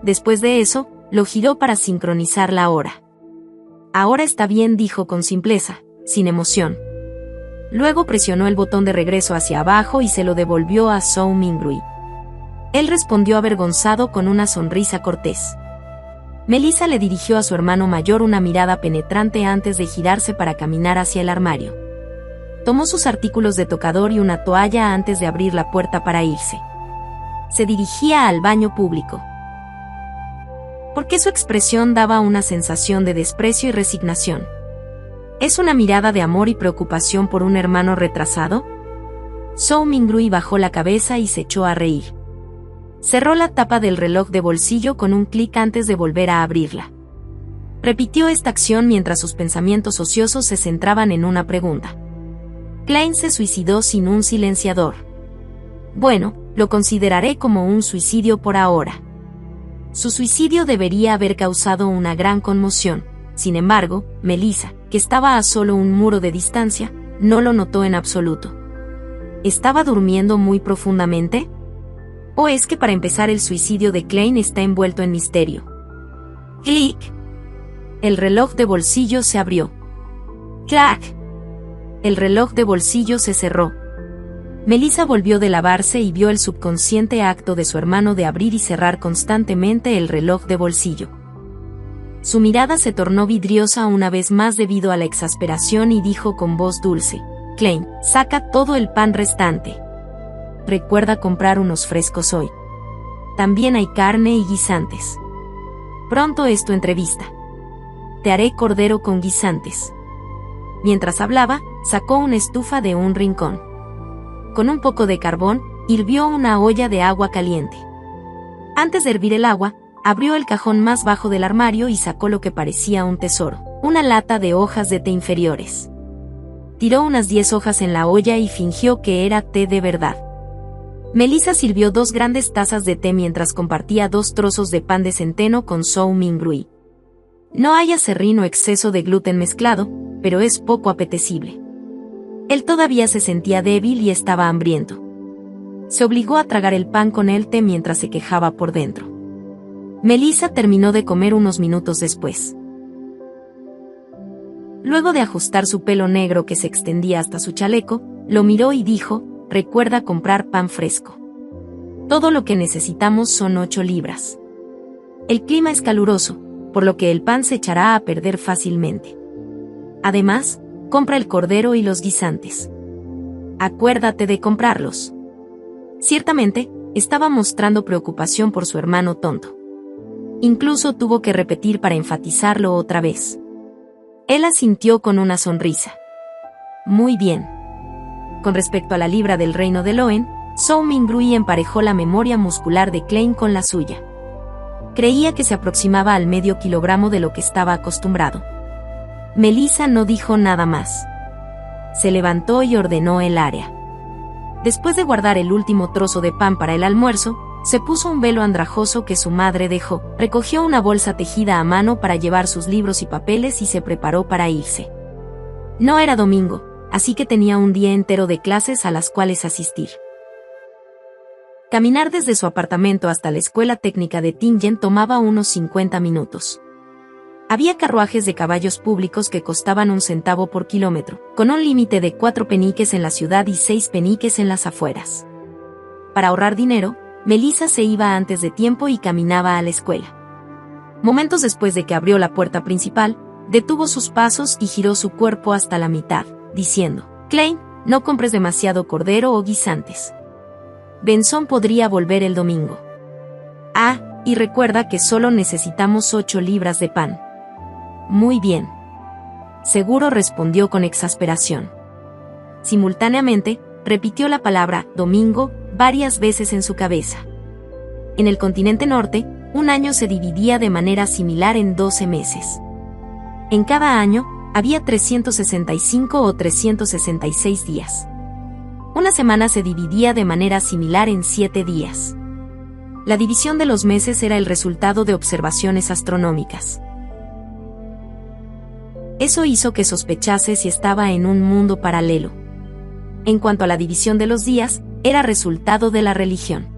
Después de eso, lo giró para sincronizar la hora. Ahora está bien, dijo con simpleza, sin emoción. Luego presionó el botón de regreso hacia abajo y se lo devolvió a Zhou Mingrui. Él respondió avergonzado con una sonrisa cortés. Melissa le dirigió a su hermano mayor una mirada penetrante antes de girarse para caminar hacia el armario. Tomó sus artículos de tocador y una toalla antes de abrir la puerta para irse. Se dirigía al baño público. ¿Por qué su expresión daba una sensación de desprecio y resignación? ¿Es una mirada de amor y preocupación por un hermano retrasado? Zhou Mingrui bajó la cabeza y se echó a reír. Cerró la tapa del reloj de bolsillo con un clic antes de volver a abrirla. Repitió esta acción mientras sus pensamientos ociosos se centraban en una pregunta. Klein se suicidó sin un silenciador. Bueno, lo consideraré como un suicidio por ahora. Su suicidio debería haber causado una gran conmoción. Sin embargo, Melissa, que estaba a solo un muro de distancia, no lo notó en absoluto. ¿Estaba durmiendo muy profundamente? ¿O es que para empezar el suicidio de Klein está envuelto en misterio? ¡Clic! El reloj de bolsillo se abrió. ¡Clac! El reloj de bolsillo se cerró. Melissa volvió de lavarse y vio el subconsciente acto de su hermano de abrir y cerrar constantemente el reloj de bolsillo. Su mirada se tornó vidriosa una vez más debido a la exasperación y dijo con voz dulce: Klein, saca todo el pan restante. Recuerda comprar unos frescos hoy. También hay carne y guisantes. Pronto es tu entrevista. Te haré cordero con guisantes. Mientras hablaba, sacó una estufa de un rincón. Con un poco de carbón, hirvió una olla de agua caliente. Antes de hervir el agua, abrió el cajón más bajo del armario y sacó lo que parecía un tesoro, una lata de hojas de té inferiores. Tiró unas 10 hojas en la olla y fingió que era té de verdad. Melissa sirvió 2 grandes tazas de té mientras compartía 2 trozos de pan de centeno con Zhou Mingrui. No hay aserrín o exceso de gluten mezclado, pero es poco apetecible. Él todavía se sentía débil y estaba hambriento. Se obligó a tragar el pan con el té mientras se quejaba por dentro. Melissa terminó de comer unos minutos después. Luego de ajustar su pelo negro que se extendía hasta su chaleco, lo miró y dijo: recuerda comprar pan fresco. Todo lo que necesitamos son 8 libras. El clima es caluroso, por lo que el pan se echará a perder fácilmente. Además, compra el cordero y los guisantes. Acuérdate de comprarlos. Ciertamente, estaba mostrando preocupación por su hermano tonto. Incluso tuvo que repetir para enfatizarlo otra vez. Él asintió con una sonrisa. Muy bien. Con respecto a la libra del reino de Loen, Zhou Mingrui emparejó la memoria muscular de Klein con la suya. Creía que se aproximaba al medio kilogramo de lo que estaba acostumbrado. Melissa no dijo nada más. Se levantó y ordenó el área. Después de guardar el último trozo de pan para el almuerzo, se puso un velo andrajoso que su madre dejó, recogió una bolsa tejida a mano para llevar sus libros y papeles y se preparó para irse. No era domingo, así que tenía un día entero de clases a las cuales asistir. Caminar desde su apartamento hasta la escuela técnica de Tingen tomaba unos 50 minutos. Había carruajes de caballos públicos que costaban 1 centavo por kilómetro, con un límite de 4 peniques en la ciudad y 6 peniques en las afueras. Para ahorrar dinero, Melissa se iba antes de tiempo y caminaba a la escuela. Momentos después de que abrió la puerta principal, detuvo sus pasos y giró su cuerpo hasta la mitad, diciendo: «Klein, no compres demasiado cordero o guisantes. Benson podría volver el domingo. Ah, y recuerda que solo necesitamos 8 libras de pan». «Muy bien». Seguro respondió con exasperación. Simultáneamente, repitió la palabra «domingo» varias veces en su cabeza. En el continente norte, un año se dividía de manera similar en 12 meses. En cada año, había 365 o 366 días. Una semana se dividía de manera similar en 7 días. La división de los meses era el resultado de observaciones astronómicas. Eso hizo que sospechase si estaba en un mundo paralelo. En cuanto a la división de los días, era resultado de la religión.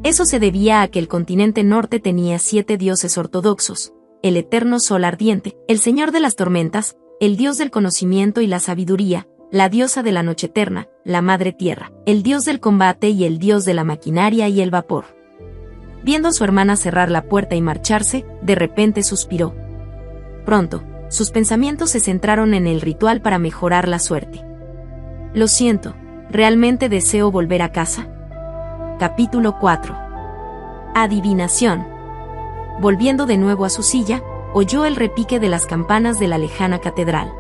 Eso se debía a que el continente norte tenía 7 dioses ortodoxos: el eterno sol ardiente, el señor de las tormentas, el dios del conocimiento y la sabiduría, la diosa de la noche eterna, la madre tierra, el dios del combate y el dios de la maquinaria y el vapor. Viendo a su hermana cerrar la puerta y marcharse, de repente suspiró. Pronto, sus pensamientos se centraron en el ritual para mejorar la suerte. «Lo siento, ¿realmente deseo volver a casa?». Capítulo 4. Adivinación. Volviendo de nuevo a su silla, oyó el repique de las campanas de la lejana catedral.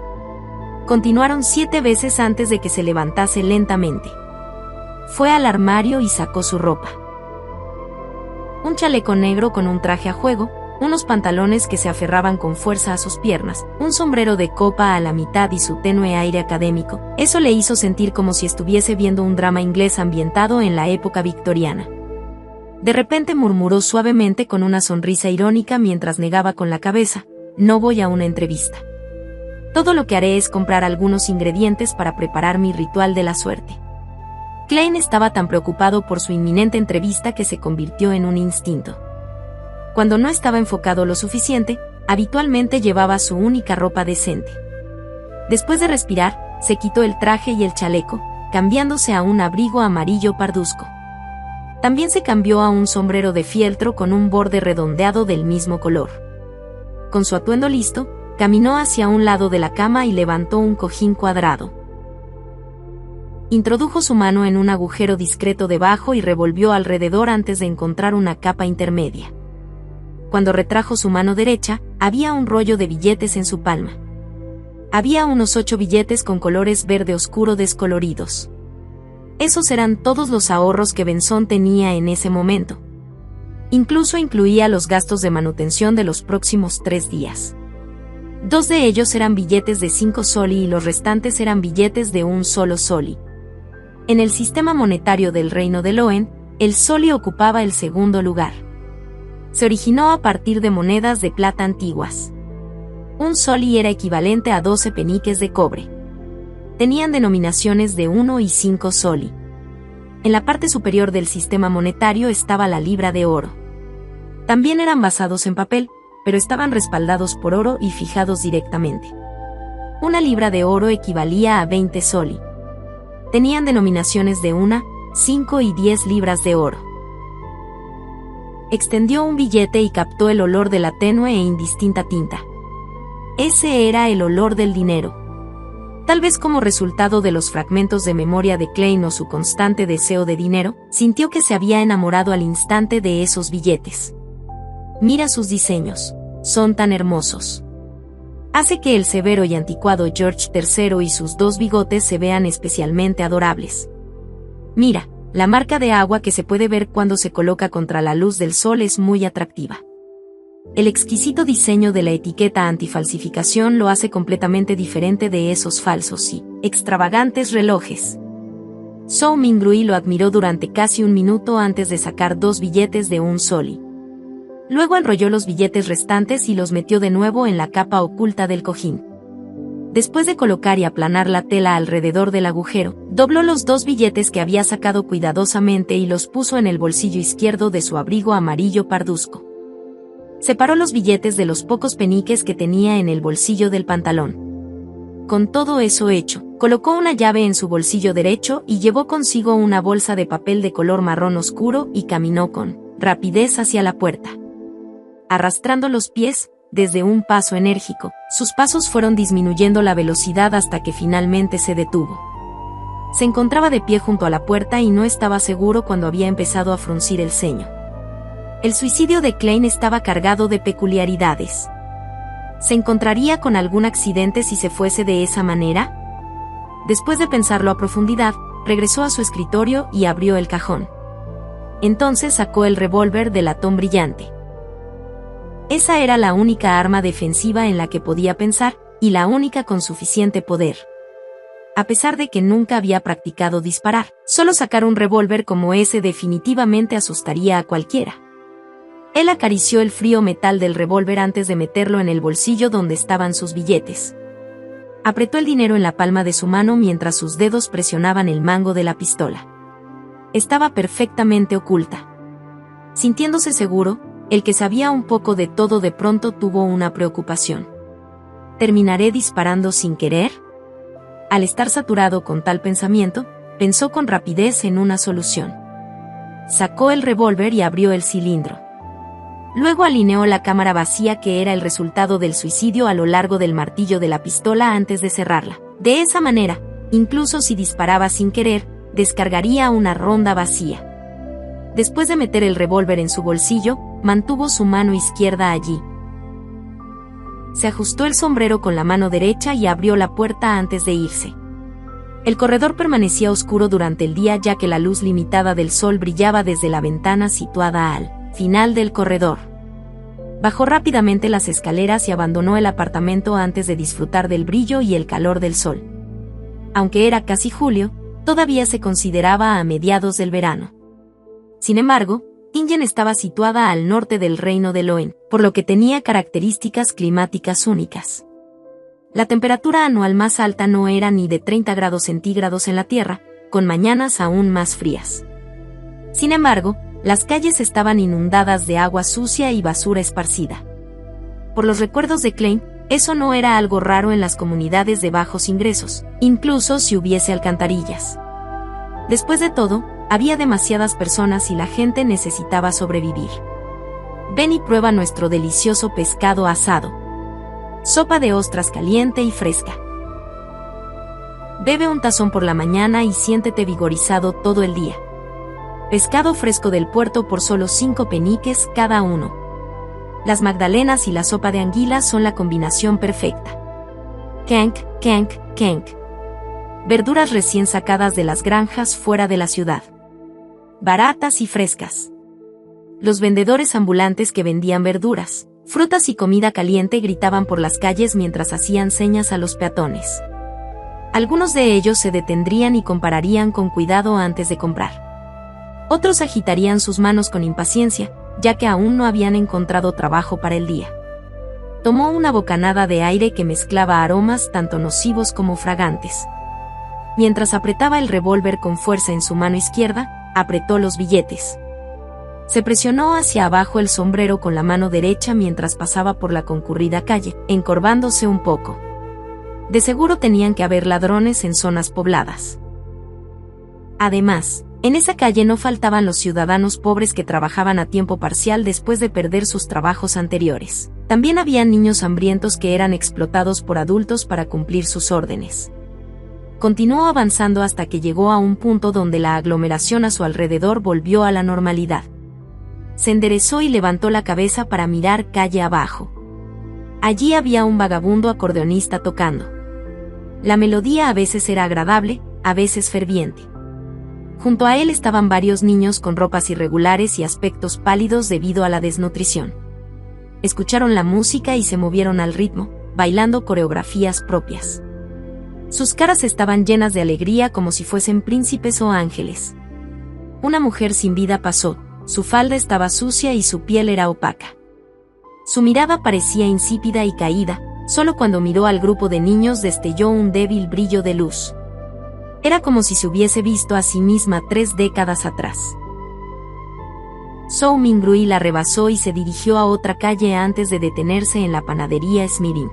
Continuaron 7 veces antes de que se levantase lentamente. Fue al armario y sacó su ropa. Un chaleco negro con un traje a juego, unos pantalones que se aferraban con fuerza a sus piernas, un sombrero de copa a la mitad y su tenue aire académico. Eso le hizo sentir como si estuviese viendo un drama inglés ambientado en la época victoriana. De repente murmuró suavemente con una sonrisa irónica mientras negaba con la cabeza: «No voy a una entrevista. Todo lo que haré es comprar algunos ingredientes para preparar mi ritual de la suerte». Klein estaba tan preocupado por su inminente entrevista que se convirtió en un instinto. Cuando no estaba enfocado lo suficiente, habitualmente llevaba su única ropa decente. Después de respirar, se quitó el traje y el chaleco, cambiándose a un abrigo amarillo parduzco. También se cambió a un sombrero de fieltro con un borde redondeado del mismo color. Con su atuendo listo, caminó hacia un lado de la cama y levantó un cojín cuadrado. Introdujo su mano en un agujero discreto debajo y revolvió alrededor antes de encontrar una capa intermedia. Cuando retrajo su mano derecha, había un rollo de billetes en su palma. Había unos 8 billetes con colores verde oscuro descoloridos. Esos eran todos los ahorros que Benson tenía en ese momento. Incluso incluía los gastos de manutención de los próximos 3 días. 2 de ellos eran billetes de 5 soli y los restantes eran billetes de 1 solo soli. En el sistema monetario del reino de Loen, el soli ocupaba el segundo lugar. Se originó a partir de monedas de plata antiguas. Un soli era equivalente a 12 peniques de cobre. Tenían denominaciones de 1 y 5 soli. En la parte superior del sistema monetario estaba la libra de oro. También eran basados en papel, pero estaban respaldados por oro y fijados directamente. Una libra de oro equivalía a 20 soli. Tenían denominaciones de 1, 5 y 10 libras de oro. Extendió un billete y captó el olor de la tenue e indistinta tinta. Ese era el olor del dinero. Tal vez como resultado de los fragmentos de memoria de Klein o su constante deseo de dinero, sintió que se había enamorado al instante de esos billetes. Mira sus diseños, son tan hermosos. Hace que el severo y anticuado George III y sus 2 bigotes se vean especialmente adorables. Mira, la marca de agua que se puede ver cuando se coloca contra la luz del sol es muy atractiva. El exquisito diseño de la etiqueta antifalsificación lo hace completamente diferente de esos falsos y extravagantes relojes. Zhou Mingrui lo admiró durante casi un minuto antes de sacar 2 billetes de 1 soli. Luego enrolló los billetes restantes y los metió de nuevo en la capa oculta del cojín. Después de colocar y aplanar la tela alrededor del agujero, dobló los 2 billetes que había sacado cuidadosamente y los puso en el bolsillo izquierdo de su abrigo amarillo parduzco. Separó los billetes de los pocos peniques que tenía en el bolsillo del pantalón. Con todo eso hecho, colocó una llave en su bolsillo derecho y llevó consigo una bolsa de papel de color marrón oscuro y caminó con rapidez hacia la puerta. Arrastrando los pies, desde un paso enérgico, sus pasos fueron disminuyendo la velocidad hasta que finalmente se detuvo. Se encontraba de pie junto a la puerta y no estaba seguro cuando había empezado a fruncir el ceño. El suicidio de Klein estaba cargado de peculiaridades. ¿Se encontraría con algún accidente si se fuese de esa manera? Después de pensarlo a profundidad, regresó a su escritorio y abrió el cajón. Entonces sacó el revólver de latón brillante. Esa era la única arma defensiva en la que podía pensar, y la única con suficiente poder. A pesar de que nunca había practicado disparar, solo sacar un revólver como ese definitivamente asustaría a cualquiera. Él acarició el frío metal del revólver antes de meterlo en el bolsillo donde estaban sus billetes. Apretó el dinero en la palma de su mano mientras sus dedos presionaban el mango de la pistola. Estaba perfectamente oculta. Sintiéndose seguro, el que sabía un poco de todo de pronto tuvo una preocupación. ¿Terminaré disparando sin querer? Al estar saturado con tal pensamiento, pensó con rapidez en una solución. Sacó el revólver y abrió el cilindro. Luego alineó la cámara vacía que era el resultado del suicidio a lo largo del martillo de la pistola antes de cerrarla. De esa manera, incluso si disparaba sin querer, descargaría una ronda vacía. Después de meter el revólver en su bolsillo, mantuvo su mano izquierda allí. Se ajustó el sombrero con la mano derecha y abrió la puerta antes de irse. El corredor permanecía oscuro durante el día ya que la luz limitada del sol brillaba desde la ventana situada al final del corredor. Bajó rápidamente las escaleras y abandonó el apartamento antes de disfrutar del brillo y el calor del sol. Aunque era casi julio, todavía se consideraba a mediados del verano. Sin embargo, Tingen estaba situada al norte del reino de Loen, por lo que tenía características climáticas únicas. La temperatura anual más alta no era ni de 30 grados centígrados en la Tierra, con mañanas aún más frías. Sin embargo, las calles estaban inundadas de agua sucia y basura esparcida. Por los recuerdos de Klein, eso no era algo raro en las comunidades de bajos ingresos, incluso si hubiese alcantarillas. Después de todo, había demasiadas personas y la gente necesitaba sobrevivir. Ven y prueba nuestro delicioso pescado asado. Sopa de ostras caliente y fresca. Bebe un tazón por la mañana y siéntete vigorizado todo el día. Pescado fresco del puerto por solo 5 peniques cada uno. Las magdalenas y la sopa de anguila son la combinación perfecta. Kenk, kenk, kenk. Verduras recién sacadas de las granjas fuera de la ciudad. Baratas y frescas. Los vendedores ambulantes que vendían verduras, frutas y comida caliente gritaban por las calles mientras hacían señas a los peatones. Algunos de ellos se detendrían y compararían con cuidado antes de comprar. Otros agitarían sus manos con impaciencia, ya que aún no habían encontrado trabajo para el día. Tomó una bocanada de aire que mezclaba aromas tanto nocivos como fragantes. Mientras apretaba el revólver con fuerza en su mano izquierda, apretó los billetes. Se presionó hacia abajo el sombrero con la mano derecha mientras pasaba por la concurrida calle, encorvándose un poco. De seguro tenían que haber ladrones en zonas pobladas. Además, en esa calle no faltaban los ciudadanos pobres que trabajaban a tiempo parcial después de perder sus trabajos anteriores. También había niños hambrientos que eran explotados por adultos para cumplir sus órdenes. Continuó avanzando hasta que llegó a un punto donde la aglomeración a su alrededor volvió a la normalidad. Se enderezó y levantó la cabeza para mirar calle abajo. Allí había un vagabundo acordeonista tocando. La melodía a veces era agradable, a veces ferviente. Junto a él estaban varios niños con ropas irregulares y aspectos pálidos debido a la desnutrición. Escucharon la música y se movieron al ritmo, bailando coreografías propias. Sus caras estaban llenas de alegría como si fuesen príncipes o ángeles. Una mujer sin vida pasó, su falda estaba sucia y su piel era opaca. Su mirada parecía insípida y caída, solo cuando miró al grupo de niños destelló un débil brillo de luz. Era como si se hubiese visto a sí misma 3 décadas atrás. Zhou Mingrui la rebasó y se dirigió a otra calle antes de detenerse en la panadería Smirin.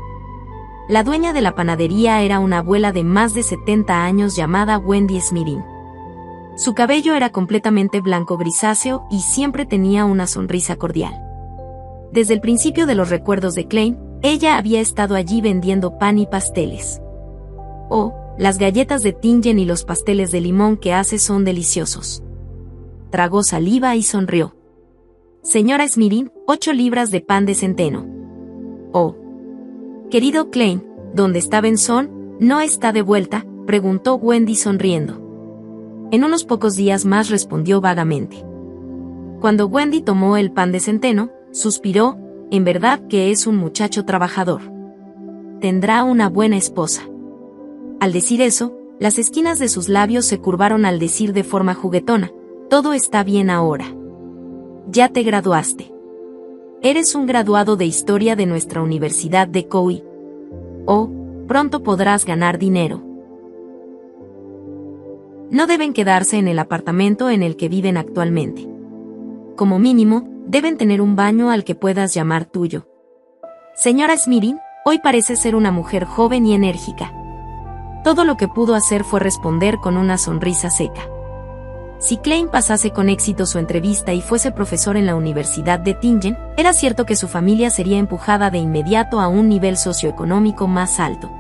La dueña de la panadería era una abuela de más de 70 años llamada Wendy Smirin. Su cabello era completamente blanco grisáceo y siempre tenía una sonrisa cordial. Desde el principio de los recuerdos de Klein, ella había estado allí vendiendo pan y pasteles. Oh, las galletas de Tingen y los pasteles de limón que hace son deliciosos. Tragó saliva y sonrió. Señora Smirin, 8 libras de pan de centeno. Oh. Querido Klein, ¿dónde está Benson? ¿No está de vuelta?, preguntó Wendy sonriendo. En unos pocos días más, respondió vagamente. Cuando Wendy tomó el pan de centeno, suspiró, en verdad que es un muchacho trabajador. Tendrá una buena esposa. Al decir eso, las esquinas de sus labios se curvaron al decir de forma juguetona, todo está bien ahora. Ya te graduaste. Eres un graduado de historia de nuestra Universidad de Koui. Oh, pronto podrás ganar dinero. No deben quedarse en el apartamento en el que viven actualmente. Como mínimo, deben tener un baño al que puedas llamar tuyo. Señora Smirin, hoy parece ser una mujer joven y enérgica. Todo lo que pudo hacer fue responder con una sonrisa seca. Si Klein pasase con éxito su entrevista y fuese profesor en la Universidad de Tingen, era cierto que su familia sería empujada de inmediato a un nivel socioeconómico más alto.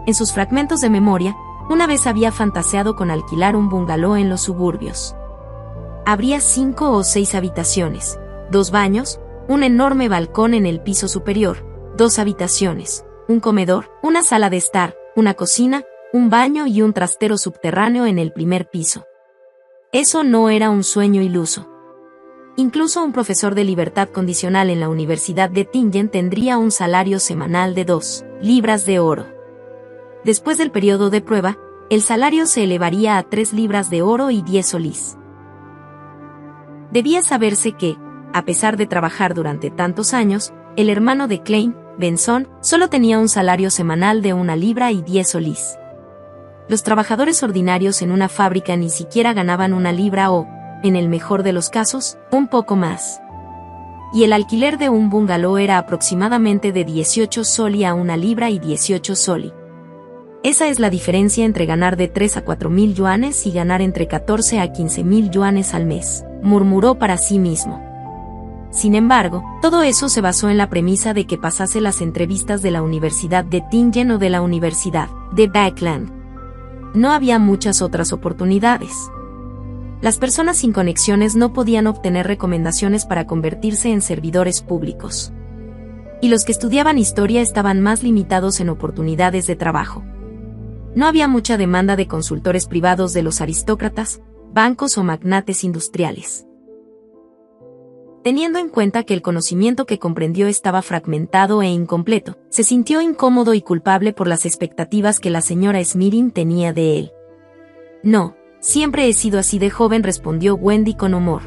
En sus fragmentos de memoria, una vez había fantaseado con alquilar un bungalow en los suburbios. Habría 5 o 6 habitaciones, 2 baños, un enorme balcón en el piso superior, 2 habitaciones, un comedor, una sala de estar, una cocina, un baño y un trastero subterráneo en el primer piso. Eso no era un sueño iluso. Incluso un profesor de libertad condicional en la Universidad de Tingen tendría un salario semanal de 2 libras de oro. Después del periodo de prueba, el salario se elevaría a 3 libras de oro y 10 solís. Debía saberse que, a pesar de trabajar durante tantos años, el hermano de Klein, Benson, solo tenía un salario semanal de 1 libra y 10 solís. Los trabajadores ordinarios en una fábrica ni siquiera ganaban 1 libra o, en el mejor de los casos, un poco más. Y el alquiler de un bungalow era aproximadamente de 18 soli a 1 libra y 18 soli. Esa es la diferencia entre ganar de 3 a 4.000 yuanes y ganar entre 14 a 15.000 yuanes al mes, murmuró para sí mismo. Sin embargo, todo eso se basó en la premisa de que pasase las entrevistas de la Universidad de Tingen o de la Universidad de Backland. No había muchas otras oportunidades. Las personas sin conexiones no podían obtener recomendaciones para convertirse en servidores públicos. Y los que estudiaban historia estaban más limitados en oportunidades de trabajo. No había mucha demanda de consultores privados de los aristócratas, bancos o magnates industriales. Teniendo en cuenta que el conocimiento que comprendió estaba fragmentado e incompleto, se sintió incómodo y culpable por las expectativas que la señora Smirin tenía de él. No, siempre he sido así de joven, respondió Wendy con humor.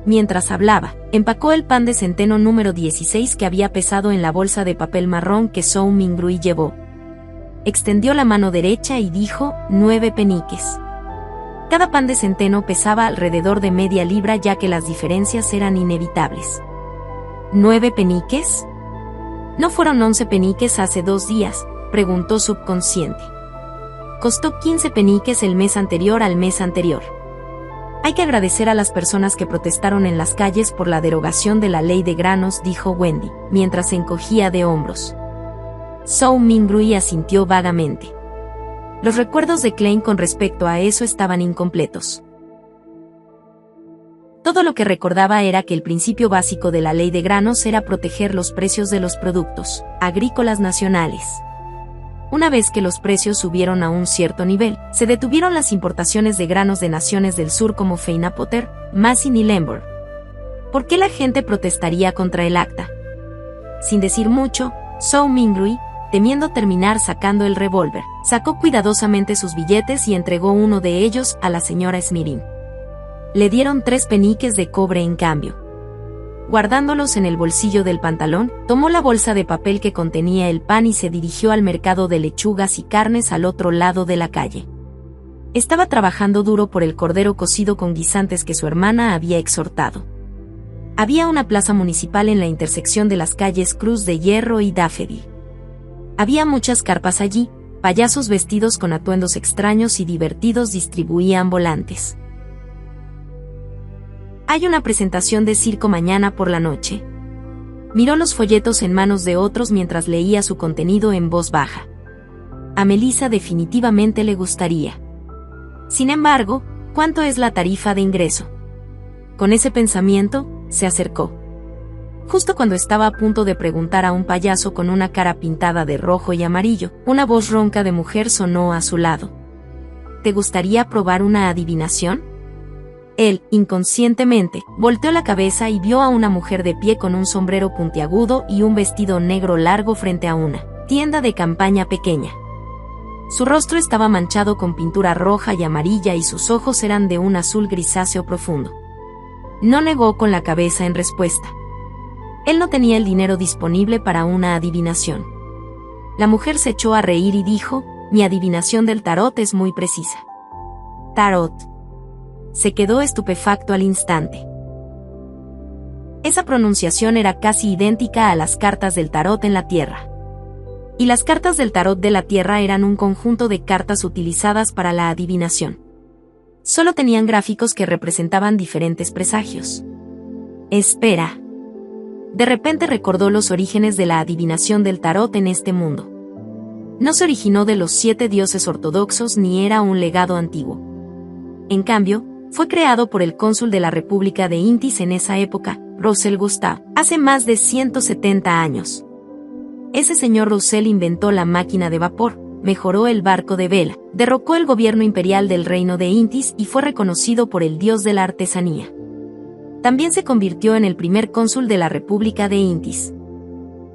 Mientras hablaba, empacó el pan de centeno número 16 que había pesado en la bolsa de papel marrón que Zhou Mingrui llevó. Extendió la mano derecha y dijo, 9 peniques. Cada pan de centeno pesaba alrededor de media libra, ya que las diferencias eran inevitables. ¿9 peniques? ¿No fueron 11 peniques hace 2 días?, preguntó subconsciente. Costó 15 peniques el mes anterior al mes anterior. Hay que agradecer a las personas que protestaron en las calles por la derogación de la ley de granos, dijo Wendy, mientras se encogía de hombros. Zhou Mingrui asintió vagamente. Los recuerdos de Klein con respecto a eso estaban incompletos. Todo lo que recordaba era que el principio básico de la ley de granos era proteger los precios de los productos agrícolas nacionales. Una vez que los precios subieron a un cierto nivel, se detuvieron las importaciones de granos de naciones del sur como Feinapoter, Massin y Lemberg. ¿Por qué la gente protestaría contra el acta? Sin decir mucho, Zhou Mingrui, temiendo terminar sacando el revólver, sacó cuidadosamente sus billetes y entregó uno de ellos a la señora Smirin. Le dieron 3 peniques de cobre en cambio. Guardándolos en el bolsillo del pantalón, tomó la bolsa de papel que contenía el pan y se dirigió al mercado de lechugas y carnes al otro lado de la calle. Estaba trabajando duro por el cordero cocido con guisantes que su hermana había exhortado. Había una plaza municipal en la intersección de las calles Cruz de Hierro y Daffodil. Había muchas carpas allí, payasos vestidos con atuendos extraños y divertidos distribuían volantes. Hay una presentación de circo mañana por la noche. Miró los folletos en manos de otros mientras leía su contenido en voz baja. A Melissa definitivamente le gustaría. Sin embargo, ¿cuánto es la tarifa de ingreso? Con ese pensamiento, se acercó. Justo cuando estaba a punto de preguntar a un payaso con una cara pintada de rojo y amarillo, una voz ronca de mujer sonó a su lado. ¿Te gustaría probar una adivinación? Él, inconscientemente, volteó la cabeza y vio a una mujer de pie con un sombrero puntiagudo y un vestido negro largo frente a una tienda de campaña pequeña. Su rostro estaba manchado con pintura roja y amarilla y sus ojos eran de un azul grisáceo profundo. No negó con la cabeza en respuesta. Él no tenía el dinero disponible para una adivinación. La mujer se echó a reír y dijo, mi adivinación del tarot es muy precisa. Tarot. Se quedó estupefacto al instante. Esa pronunciación era casi idéntica a las cartas del tarot en la Tierra. Y las cartas del tarot de la Tierra eran un conjunto de cartas utilizadas para la adivinación. Solo tenían gráficos que representaban diferentes presagios. Espera. De repente recordó los orígenes de la adivinación del tarot en este mundo. No se originó de los 7 dioses ortodoxos ni era un legado antiguo. En cambio, fue creado por el cónsul de la República de Intis en esa época, Roussel Gustave, hace más de 170 años. Ese señor Roussel inventó la máquina de vapor, mejoró el barco de vela, derrocó el gobierno imperial del reino de Intis y fue reconocido por el dios de la artesanía. También se convirtió en el primer cónsul de la República de Intis.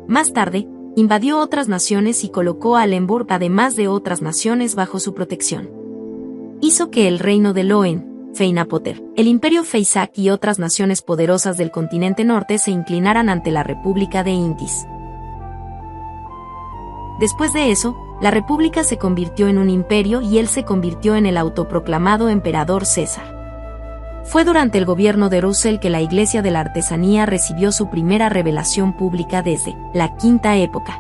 Más tarde, invadió otras naciones y colocó a Lemberg además de otras naciones bajo su protección. Hizo que el reino de Loen, Feinapoter, el imperio Feisak y otras naciones poderosas del continente norte se inclinaran ante la República de Intis. Después de eso, la República se convirtió en un imperio y él se convirtió en el autoproclamado emperador César. Fue durante el gobierno de Roussel que la Iglesia de la Artesanía recibió su primera revelación pública desde la Quinta Época.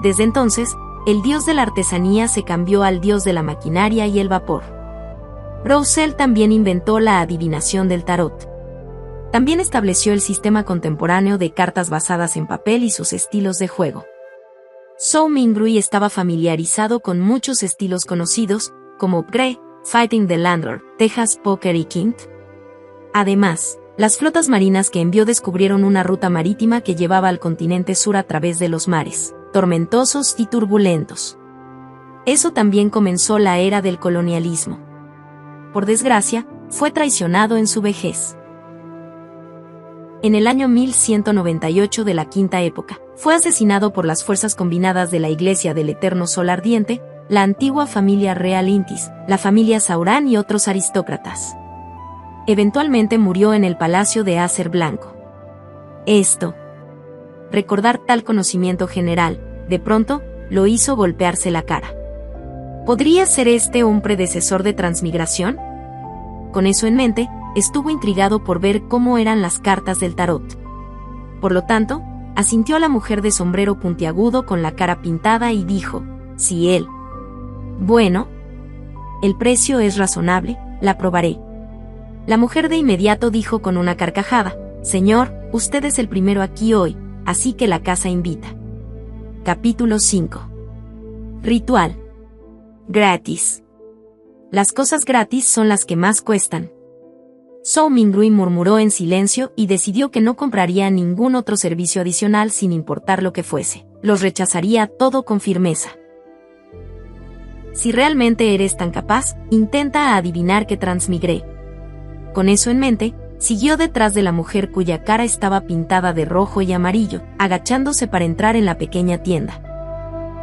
Desde entonces, el dios de la artesanía se cambió al dios de la maquinaria y el vapor. Roussel también inventó la adivinación del tarot. También estableció el sistema contemporáneo de cartas basadas en papel y sus estilos de juego. Zhou Mingrui estaba familiarizado con muchos estilos conocidos, como Upgrade, Fighting the Landlord, Texas Poker y King. Además, las flotas marinas que envió descubrieron una ruta marítima que llevaba al continente sur a través de los mares, tormentosos y turbulentos. Eso también comenzó la era del colonialismo. Por desgracia, fue traicionado en su vejez. En el año 1198 de la Quinta Época, fue asesinado por las fuerzas combinadas de la Iglesia del Eterno Sol Ardiente, la antigua familia real Intis, la familia Saurán y otros aristócratas. Eventualmente murió en el Palacio de Acer Blanco. Recordar tal conocimiento general, de pronto, lo hizo golpearse la cara. ¿Podría ser este un predecesor de transmigración? Con eso en mente, estuvo intrigado por ver cómo eran las cartas del tarot. Por lo tanto, asintió a la mujer de sombrero puntiagudo con la cara pintada y dijo, si él. Bueno. El precio es razonable, la probaré. La mujer de inmediato dijo con una carcajada, señor, usted es el primero aquí hoy, así que la casa invita. Capítulo 5. Ritual. Gratis. Las cosas gratis son las que más cuestan. Zhou Mingrui murmuró en silencio y decidió que no compraría ningún otro servicio adicional sin importar lo que fuese. Los rechazaría todo con firmeza. Si realmente eres tan capaz, intenta adivinar que transmigré. Con eso en mente, siguió detrás de la mujer cuya cara estaba pintada de rojo y amarillo, agachándose para entrar en la pequeña tienda.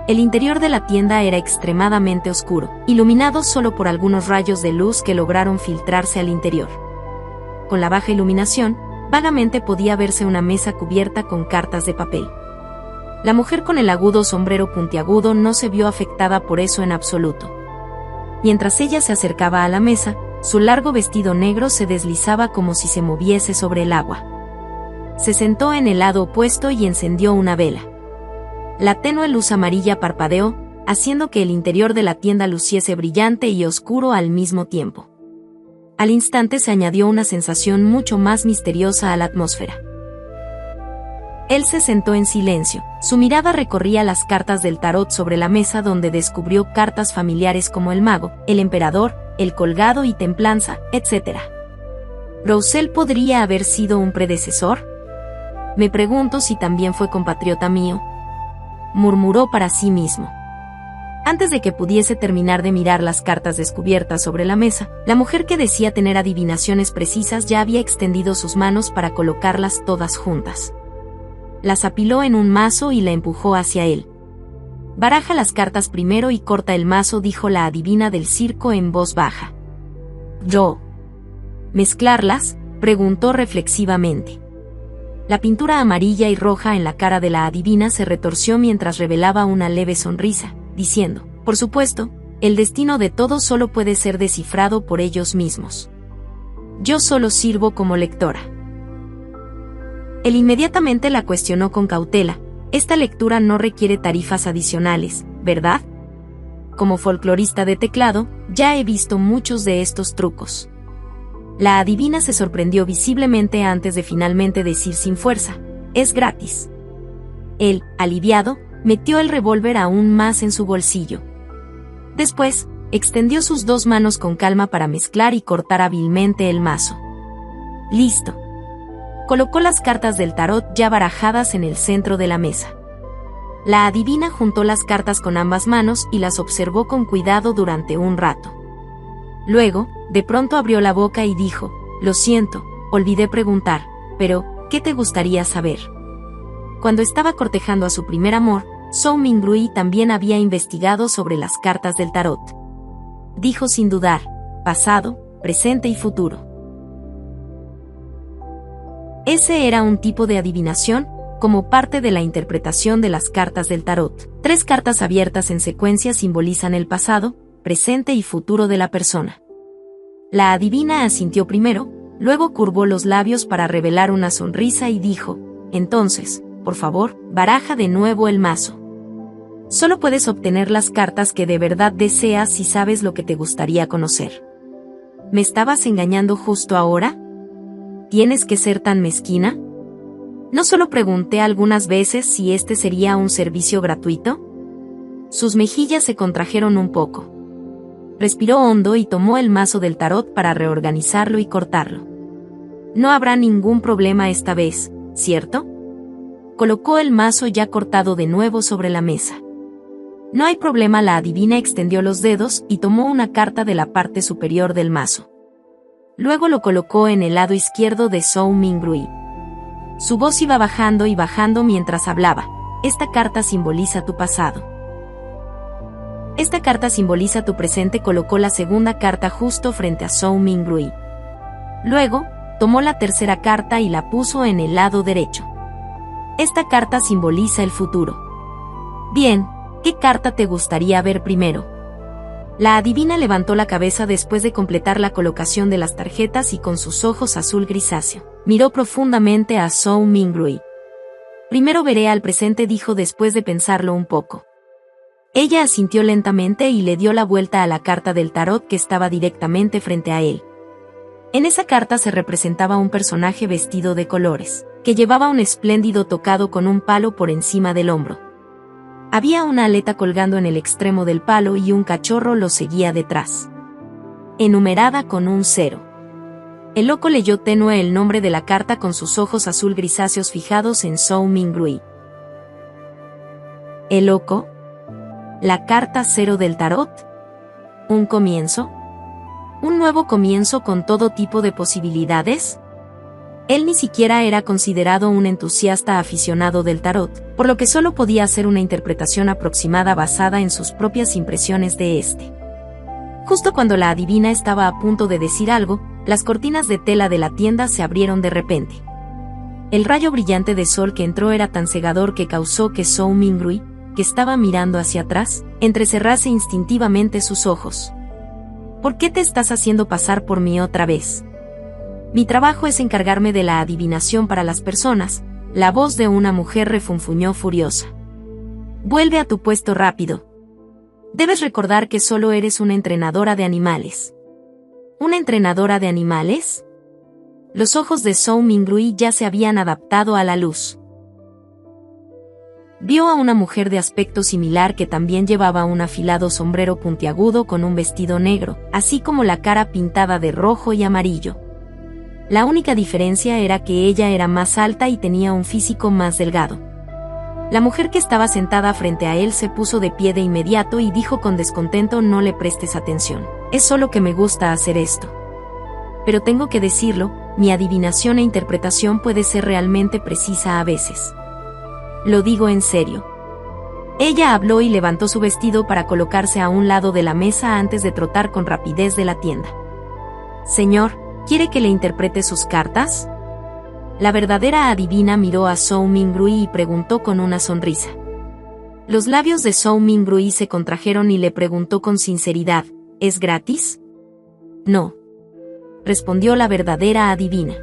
El interior de la tienda era extremadamente oscuro, iluminado solo por algunos rayos de luz que lograron filtrarse al interior. Con la baja iluminación, vagamente podía verse una mesa cubierta con cartas de papel. La mujer con el agudo sombrero puntiagudo no se vio afectada por eso en absoluto. Mientras ella se acercaba a la mesa, su largo vestido negro se deslizaba como si se moviese sobre el agua. Se sentó en el lado opuesto y encendió una vela. La tenue luz amarilla parpadeó, haciendo que el interior de la tienda luciese brillante y oscuro al mismo tiempo. Al instante se añadió una sensación mucho más misteriosa a la atmósfera. Él se sentó en silencio. Su mirada recorría las cartas del tarot sobre la mesa, donde descubrió cartas familiares como el mago, el emperador, el colgado y templanza, etc. ¿Roussel podría haber sido un predecesor? Me pregunto si también fue compatriota mío, murmuró para sí mismo. Antes de que pudiese terminar de mirar las cartas descubiertas sobre la mesa, la mujer que decía tener adivinaciones precisas ya había extendido sus manos para colocarlas todas juntas. Las apiló en un mazo y la empujó hacia él. Baraja las cartas primero y corta el mazo, dijo la adivina del circo en voz baja. ¿Yo? ¿Mezclarlas?, preguntó reflexivamente. La pintura amarilla y roja en la cara de la adivina se retorció mientras revelaba una leve sonrisa, diciendo, por supuesto, el destino de todos solo puede ser descifrado por ellos mismos. Yo solo sirvo como lectora. Él inmediatamente la cuestionó con cautela. Esta lectura no requiere tarifas adicionales, ¿verdad? Como folclorista de teclado, ya he visto muchos de estos trucos. La adivina se sorprendió visiblemente antes de finalmente decir sin fuerza, es gratis. Él, aliviado, metió el revólver aún más en su bolsillo. Después, extendió sus dos manos con calma para mezclar y cortar hábilmente el mazo. Listo. Colocó las cartas del tarot ya barajadas en el centro de la mesa. La adivina juntó las cartas con ambas manos y las observó con cuidado durante un rato. Luego, de pronto abrió la boca y dijo, lo siento, olvidé preguntar, pero, ¿qué te gustaría saber? Cuando estaba cortejando a su primer amor, Zhou Mingrui también había investigado sobre las cartas del tarot. Dijo sin dudar, pasado, presente y futuro. Ese era un tipo de adivinación, como parte de la interpretación de las cartas del tarot. 3 cartas abiertas en secuencia simbolizan el pasado, presente y futuro de la persona. La adivina asintió primero, luego curvó los labios para revelar una sonrisa y dijo, entonces, por favor, baraja de nuevo el mazo. Solo puedes obtener las cartas que de verdad deseas si sabes lo que te gustaría conocer. ¿Me estabas engañando justo ahora? ¿Tienes que ser tan mezquina? ¿No solo pregunté algunas veces si este sería un servicio gratuito? Sus mejillas se contrajeron un poco. Respiró hondo y tomó el mazo del tarot para reorganizarlo y cortarlo. No habrá ningún problema esta vez, ¿cierto? Colocó el mazo ya cortado de nuevo sobre la mesa. No hay problema, la adivina extendió los dedos y tomó una carta de la parte superior del mazo. Luego lo colocó en el lado izquierdo de Zhou Mingrui. Su voz iba bajando y bajando mientras hablaba. Esta carta simboliza tu pasado. Esta carta simboliza tu presente. Colocó la segunda carta justo frente a Zhou Mingrui. Luego, tomó la tercera carta y la puso en el lado derecho. Esta carta simboliza el futuro. Bien, ¿qué carta te gustaría ver primero? La adivina levantó la cabeza después de completar la colocación de las tarjetas y con sus ojos azul grisáceo, miró profundamente a Zhou Mingrui. Primero veré al presente, dijo después de pensarlo un poco. Ella asintió lentamente y le dio la vuelta a la carta del tarot que estaba directamente frente a él. En esa carta se representaba un personaje vestido de colores, que llevaba un espléndido tocado con un palo por encima del hombro. Había una aleta colgando en el extremo del palo y un cachorro lo seguía detrás. Enumerada con un 0. El loco leyó tenue el nombre de la carta con sus ojos azul grisáceos fijados en Zhou Mingrui. ¿El loco? ¿La carta 0 del tarot? ¿Un comienzo? ¿Un nuevo comienzo con todo tipo de posibilidades? Él ni siquiera era considerado un entusiasta aficionado del tarot, por lo que solo podía hacer una interpretación aproximada basada en sus propias impresiones de este. Justo cuando la adivina estaba a punto de decir algo, las cortinas de tela de la tienda se abrieron de repente. El rayo brillante de sol que entró era tan cegador que causó que Zhou Mingrui, que estaba mirando hacia atrás, entrecerrase instintivamente sus ojos. ¿Por qué te estás haciendo pasar por mí otra vez? Mi trabajo es encargarme de la adivinación para las personas, la voz de una mujer refunfuñó furiosa. Vuelve a tu puesto rápido. Debes recordar que solo eres una entrenadora de animales. ¿Una entrenadora de animales? Los ojos de Zhou Mingrui ya se habían adaptado a la luz. Vio a una mujer de aspecto similar que también llevaba un afilado sombrero puntiagudo con un vestido negro, así como la cara pintada de rojo y amarillo. La única diferencia era que ella era más alta y tenía un físico más delgado. La mujer que estaba sentada frente a él se puso de pie de inmediato y dijo con descontento: no le prestes atención. Es solo que me gusta hacer esto. Pero tengo que decirlo, mi adivinación e interpretación puede ser realmente precisa a veces. Lo digo en serio. Ella habló y levantó su vestido para colocarse a un lado de la mesa antes de trotar con rapidez de la tienda. Señor, ¿quiere que le interprete sus cartas? La verdadera adivina miró a Zhou Mingrui y preguntó con una sonrisa. Los labios de Zhou Mingrui se contrajeron y le preguntó con sinceridad: ¿es gratis? No, respondió la verdadera adivina.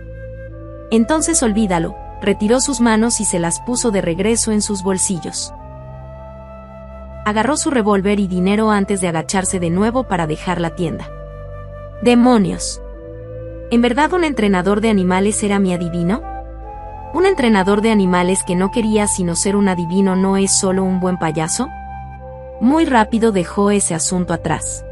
Entonces olvídalo. Retiró sus manos y se las puso de regreso en sus bolsillos. Agarró su revólver y dinero antes de agacharse de nuevo para dejar la tienda. ¡Demonios! ¿En verdad un entrenador de animales era mi adivino? ¿Un entrenador de animales que no quería sino ser un adivino no es solo un buen payaso? Muy rápido dejó ese asunto atrás.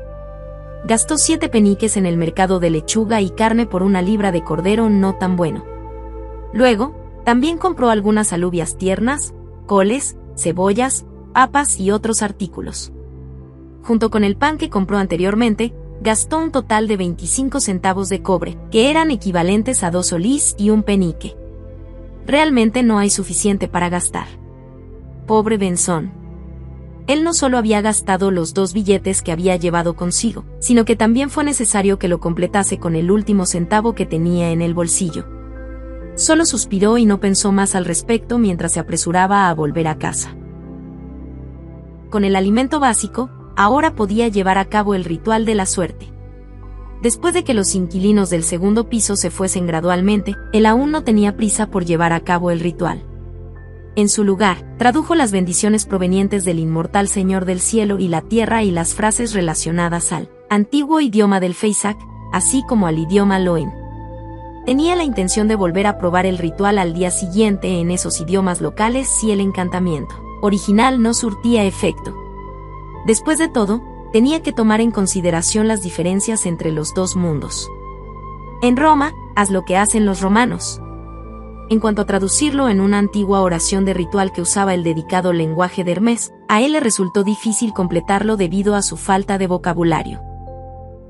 Gastó 7 peniques en el mercado de lechuga y carne por una libra de cordero no tan bueno. Luego, también compró algunas alubias tiernas, coles, cebollas, papas y otros artículos. Junto con el pan que compró anteriormente, gastó un total de 25 centavos de cobre, que eran equivalentes a 2 solís y un penique. Realmente no hay suficiente para gastar. Pobre Benzón. Él no solo había gastado los 2 billetes que había llevado consigo, sino que también fue necesario que lo completase con el último centavo que tenía en el bolsillo. Solo suspiró y no pensó más al respecto mientras se apresuraba a volver a casa. Con el alimento básico, ahora podía llevar a cabo el ritual de la suerte. Después de que los inquilinos del segundo piso se fuesen gradualmente, él aún no tenía prisa por llevar a cabo el ritual. En su lugar, tradujo las bendiciones provenientes del inmortal Señor del cielo y la tierra y las frases relacionadas al antiguo idioma del Feisak, así como al idioma Loen. Tenía la intención de volver a probar el ritual al día siguiente en esos idiomas locales si el encantamiento original no surtía efecto. Después de todo, tenía que tomar en consideración las diferencias entre los dos mundos. En Roma, haz lo que hacen los romanos. En cuanto a traducirlo en una antigua oración de ritual que usaba el dedicado lenguaje de Hermes, a él le resultó difícil completarlo debido a su falta de vocabulario.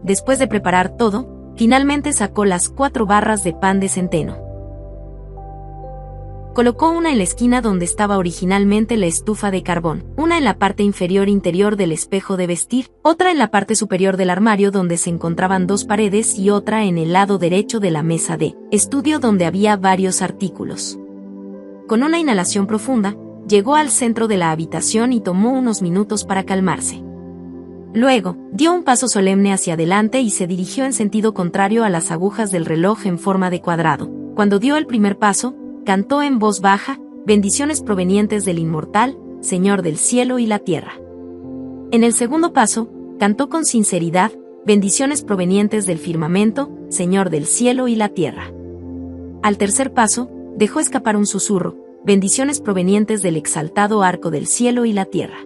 Después de preparar todo, finalmente sacó las 4 barras de pan de centeno. Colocó una en la esquina donde estaba originalmente la estufa de carbón, una en la parte inferior interior del espejo de vestir, otra en la parte superior del armario donde se encontraban 2 paredes y otra en el lado derecho de la mesa de estudio donde había varios artículos. Con una inhalación profunda, llegó al centro de la habitación y tomó unos minutos para calmarse. Luego, dio un paso solemne hacia adelante y se dirigió en sentido contrario a las agujas del reloj en forma de cuadrado. Cuando dio el primer paso, cantó en voz baja, bendiciones provenientes del inmortal, Señor del cielo y la tierra. En el segundo paso, cantó con sinceridad, bendiciones provenientes del firmamento, Señor del cielo y la tierra. Al tercer paso, dejó escapar un susurro, bendiciones provenientes del exaltado arco del cielo y la tierra.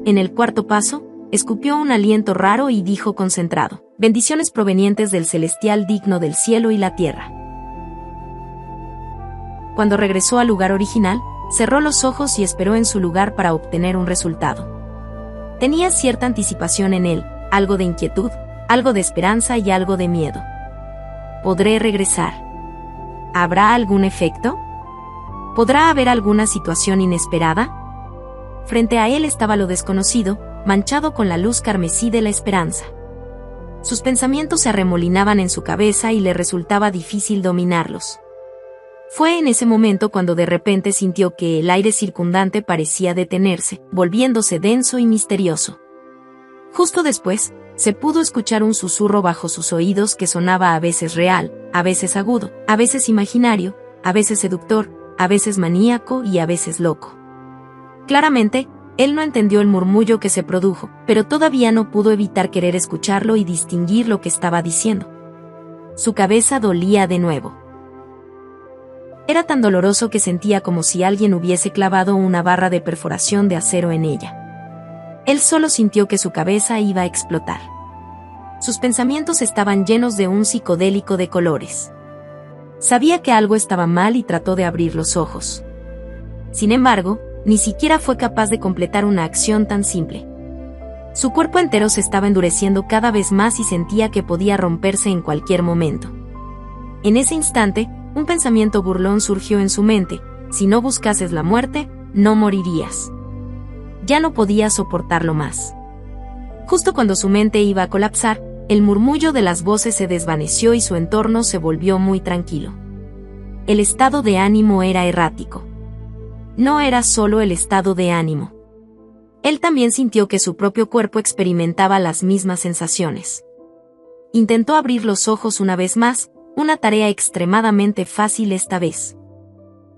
En el cuarto paso, escupió un aliento raro y dijo concentrado, bendiciones provenientes del celestial digno del cielo y la tierra. Cuando regresó al lugar original, cerró los ojos y esperó en su lugar para obtener un resultado. Tenía cierta anticipación en él, algo de inquietud, algo de esperanza y algo de miedo. ¿Podré regresar? ¿Habrá algún efecto? ¿Podrá haber alguna situación inesperada? Frente a él estaba lo desconocido, manchado con la luz carmesí de la esperanza. Sus pensamientos se arremolinaban en su cabeza y le resultaba difícil dominarlos. Fue en ese momento cuando de repente sintió que el aire circundante parecía detenerse, volviéndose denso y misterioso. Justo después, se pudo escuchar un susurro bajo sus oídos que sonaba a veces real, a veces agudo, a veces imaginario, a veces seductor, a veces maníaco y a veces loco. Claramente, Él no entendió el murmullo que se produjo, pero todavía no pudo evitar querer escucharlo y distinguir lo que estaba diciendo. Su cabeza dolía de nuevo. Era tan doloroso que sentía como si alguien hubiese clavado una barra de perforación de acero en ella. Él solo sintió que su cabeza iba a explotar. Sus pensamientos estaban llenos de un psicodélico de colores. Sabía que algo estaba mal y trató de abrir los ojos. Sin embargo, ni siquiera fue capaz de completar una acción tan simple. Su cuerpo entero se estaba endureciendo cada vez más y sentía que podía romperse en cualquier momento. En ese instante, un pensamiento burlón surgió en su mente: si no buscases la muerte, no morirías. Ya no podía soportarlo más. Justo cuando su mente iba a colapsar, el murmullo de las voces se desvaneció y su entorno se volvió muy tranquilo. El estado de ánimo era errático. No era solo el estado de ánimo. Él también sintió que su propio cuerpo experimentaba las mismas sensaciones. Intentó abrir los ojos una vez más, una tarea extremadamente fácil esta vez.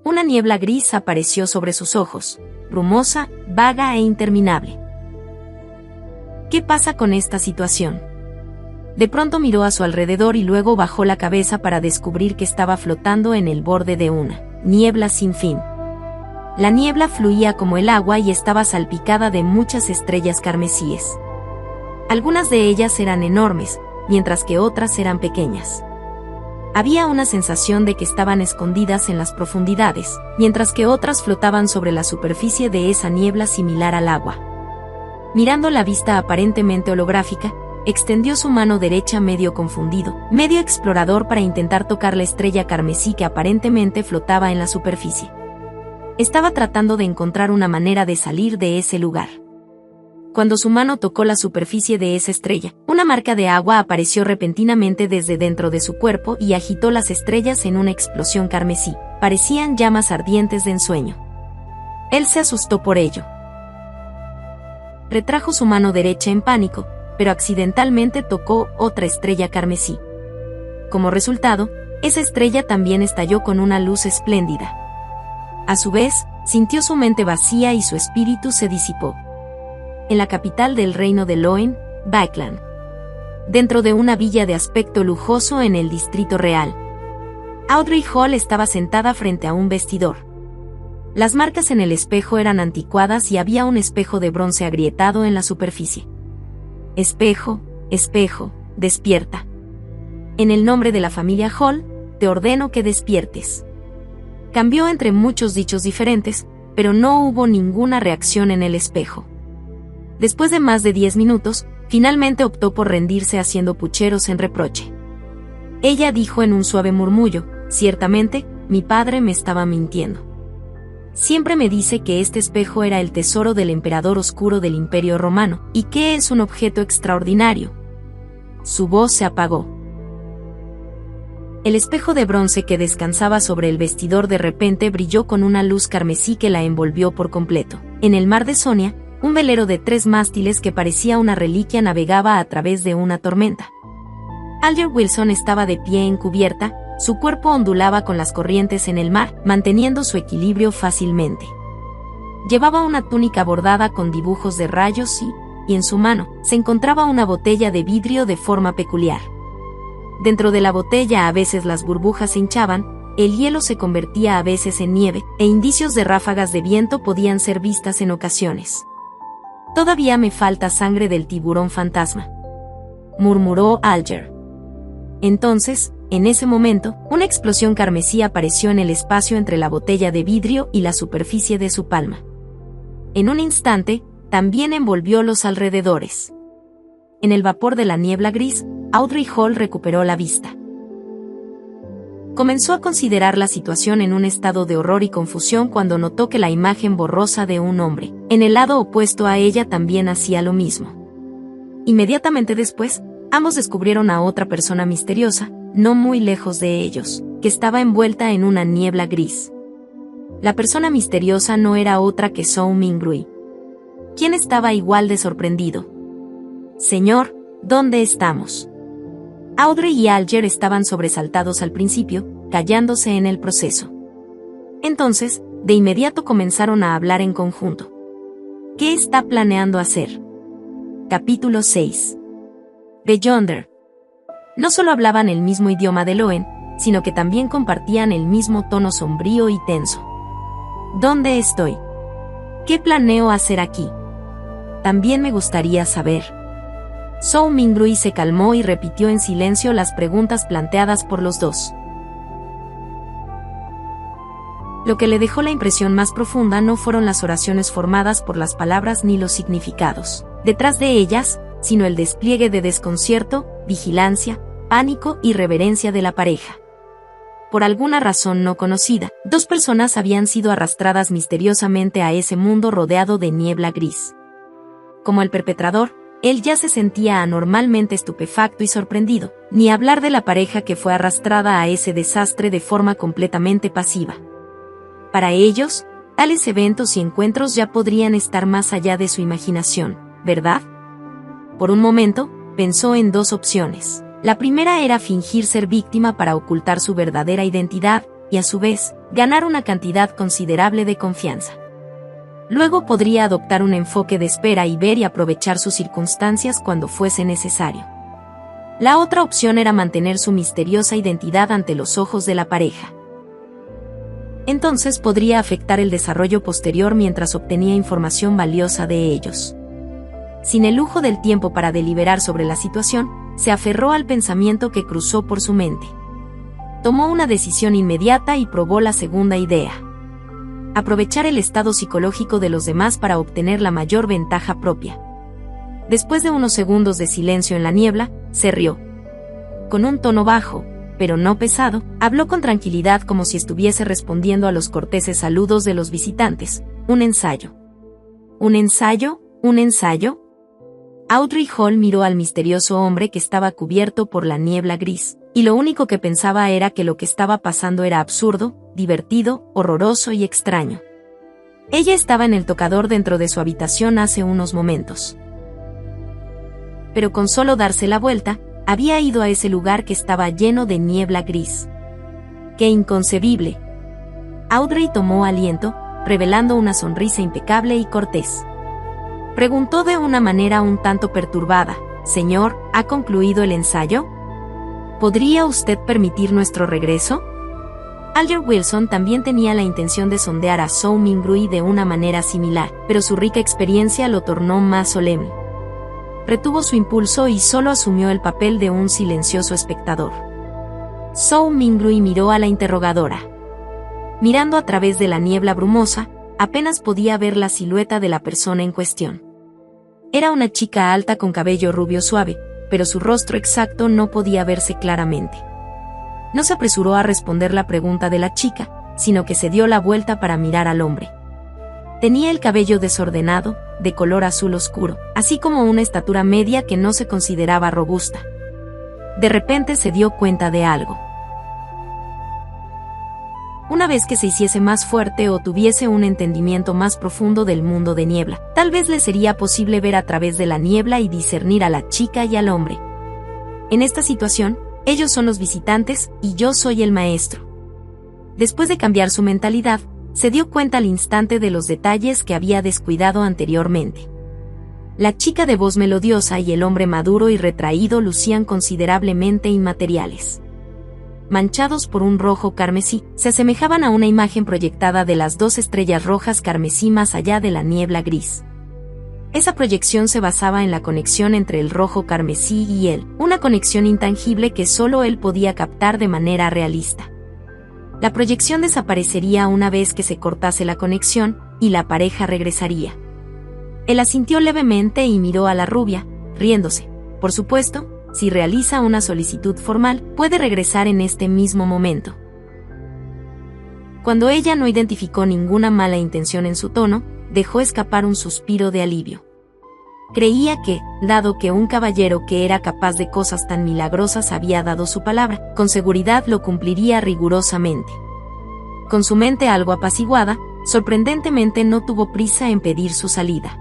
Una niebla gris apareció sobre sus ojos, brumosa, vaga e interminable. ¿Qué pasa con esta situación? De pronto miró a su alrededor y luego bajó la cabeza para descubrir que estaba flotando en el borde de una niebla sin fin. La niebla fluía como el agua y estaba salpicada de muchas estrellas carmesíes. Algunas de ellas eran enormes, mientras que otras eran pequeñas. Había una sensación de que estaban escondidas en las profundidades, mientras que otras flotaban sobre la superficie de esa niebla similar al agua. Mirando la vista aparentemente holográfica, extendió su mano derecha medio confundido, medio explorador para intentar tocar la estrella carmesí que aparentemente flotaba en la superficie. Estaba tratando de encontrar una manera de salir de ese lugar. Cuando su mano tocó la superficie de esa estrella, una marca de agua apareció repentinamente desde dentro de su cuerpo y agitó las estrellas en una explosión carmesí. Parecían llamas ardientes de ensueño. Él se asustó por ello. Retrajo su mano derecha en pánico, pero accidentalmente tocó otra estrella carmesí. Como resultado, esa estrella también estalló con una luz espléndida. A su vez, sintió su mente vacía y su espíritu se disipó. En la capital del reino de Loen, Baeklan. Dentro de una villa de aspecto lujoso en el distrito real. Audrey Hall estaba sentada frente a un vestidor. Las marcas en el espejo eran anticuadas y había un espejo de bronce agrietado en la superficie. Espejo, espejo, despierta. En el nombre de la familia Hall, te ordeno que despiertes. Cambió entre muchos dichos diferentes, pero no hubo ninguna reacción en el espejo. Después de más de 10 minutos, finalmente optó por rendirse haciendo pucheros en reproche. Ella dijo en un suave murmullo: ciertamente, mi padre me estaba mintiendo. Siempre me dice que este espejo era el tesoro del emperador oscuro del Imperio Romano, y que es un objeto extraordinario. Su voz se apagó. El espejo de bronce que descansaba sobre el vestidor de repente brilló con una luz carmesí que la envolvió por completo. En el mar de Sonia, un velero de 3 mástiles que parecía una reliquia navegaba a través de una tormenta. Alger Wilson estaba de pie en cubierta, su cuerpo ondulaba con las corrientes en el mar, manteniendo su equilibrio fácilmente. Llevaba una túnica bordada con dibujos de rayos y en su mano, se encontraba una botella de vidrio de forma peculiar. Dentro de la botella a veces las burbujas se hinchaban, el hielo se convertía a veces en nieve, e indicios de ráfagas de viento podían ser vistas en ocasiones. «Todavía me falta sangre del tiburón fantasma», murmuró Alger. Entonces, en ese momento, una explosión carmesí apareció en el espacio entre la botella de vidrio y la superficie de su palma. En un instante, también envolvió los alrededores. En el vapor de la niebla gris, Audrey Hall recuperó la vista. Comenzó a considerar la situación en un estado de horror y confusión cuando notó que la imagen borrosa de un hombre, en el lado opuesto a ella, también hacía lo mismo. Inmediatamente después, ambos descubrieron a otra persona misteriosa, no muy lejos de ellos, que estaba envuelta en una niebla gris. La persona misteriosa no era otra que Zhou Mingrui, quien estaba igual de sorprendido. «Señor, ¿dónde estamos?» Audrey y Alger estaban sobresaltados al principio, callándose en el proceso. Entonces, de inmediato comenzaron a hablar en conjunto. ¿Qué está planeando hacer? Capítulo 6. Beyonder. No solo hablaban el mismo idioma de Loen, sino que también compartían el mismo tono sombrío y tenso. ¿Dónde estoy? ¿Qué planeo hacer aquí? También me gustaría saber. Zhou Mingrui se calmó y repitió en silencio las preguntas planteadas por los dos. Lo que le dejó la impresión más profunda no fueron las oraciones formadas por las palabras ni los significados detrás de ellas, sino el despliegue de desconcierto, vigilancia, pánico y reverencia de la pareja. Por alguna razón no conocida, dos personas habían sido arrastradas misteriosamente a ese mundo rodeado de niebla gris. Como el perpetrador, él ya se sentía anormalmente estupefacto y sorprendido, ni hablar de la pareja que fue arrastrada a ese desastre de forma completamente pasiva. Para ellos, tales eventos y encuentros ya podrían estar más allá de su imaginación, ¿verdad? Por un momento, pensó en dos opciones. La primera era fingir ser víctima para ocultar su verdadera identidad y, a su vez, ganar una cantidad considerable de confianza. Luego podría adoptar un enfoque de espera y ver y aprovechar sus circunstancias cuando fuese necesario. La otra opción era mantener su misteriosa identidad ante los ojos de la pareja. Entonces podría afectar el desarrollo posterior mientras obtenía información valiosa de ellos. Sin el lujo del tiempo para deliberar sobre la situación, se aferró al pensamiento que cruzó por su mente. Tomó una decisión inmediata y probó la segunda idea. Aprovechar el estado psicológico de los demás para obtener la mayor ventaja propia. Después de unos segundos de silencio en la niebla, se rió. Con un tono bajo, pero no pesado, habló con tranquilidad como si estuviese respondiendo a los corteses saludos de los visitantes. Un ensayo. ¿Un ensayo? ¿Un ensayo? Audrey Hall miró al misterioso hombre que estaba cubierto por la niebla gris, y lo único que pensaba era que lo que estaba pasando era absurdo, divertido, horroroso y extraño. Ella estaba en el tocador dentro de su habitación hace unos momentos. Pero con solo darse la vuelta, había ido a ese lugar que estaba lleno de niebla gris. ¡Qué inconcebible! Audrey tomó aliento, revelando una sonrisa impecable y cortés. Preguntó de una manera un tanto perturbada: «Señor, ¿ha concluido el ensayo? ¿Podría usted permitir nuestro regreso?» Alger Wilson también tenía la intención de sondear a Zhou Mingrui de una manera similar, pero su rica experiencia lo tornó más solemne. Retuvo su impulso y solo asumió el papel de un silencioso espectador. Zhou Mingrui miró a la interrogadora. Mirando a través de la niebla brumosa, apenas podía ver la silueta de la persona en cuestión. Era una chica alta con cabello rubio suave, pero su rostro exacto no podía verse claramente. No se apresuró a responder la pregunta de la chica, sino que se dio la vuelta para mirar al hombre. Tenía el cabello desordenado, de color azul oscuro, así como una estatura media que no se consideraba robusta. De repente se dio cuenta de algo. Una vez que se hiciese más fuerte o tuviese un entendimiento más profundo del mundo de niebla, tal vez le sería posible ver a través de la niebla y discernir a la chica y al hombre. En esta situación, ellos son los visitantes y yo soy el maestro. Después de cambiar su mentalidad, se dio cuenta al instante de los detalles que había descuidado anteriormente. La chica de voz melodiosa y el hombre maduro y retraído lucían considerablemente inmateriales. Manchados por un rojo carmesí, se asemejaban a una imagen proyectada de las dos estrellas rojas carmesí más allá de la niebla gris. Esa proyección se basaba en la conexión entre el rojo carmesí y él, una conexión intangible que solo él podía captar de manera realista. La proyección desaparecería una vez que se cortase la conexión, y la pareja regresaría. Él asintió levemente y miró a la rubia, riéndose. Por supuesto, si realiza una solicitud formal, puede regresar en este mismo momento. Cuando ella no identificó ninguna mala intención en su tono, dejó escapar un suspiro de alivio. Creía que, dado que un caballero que era capaz de cosas tan milagrosas había dado su palabra, con seguridad lo cumpliría rigurosamente. Con su mente algo apaciguada, sorprendentemente no tuvo prisa en pedir su salida.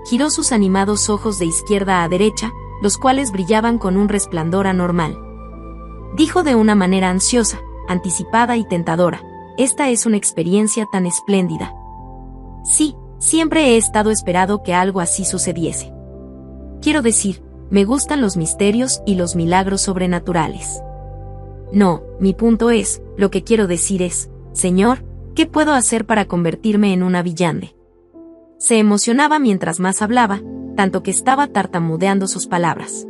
Giró sus animados ojos de izquierda a derecha, los cuales brillaban con un resplandor anormal. Dijo de una manera ansiosa, anticipada y tentadora: «Esta es una experiencia tan espléndida». «Sí, Siempre he estado esperando que algo así sucediese. Quiero decir, me gustan los misterios y los milagros sobrenaturales. No, mi punto es, lo que quiero decir es, Señor, ¿qué puedo hacer para convertirme en una villande? Se emocionaba mientras más hablaba, tanto que estaba tartamudeando sus palabras.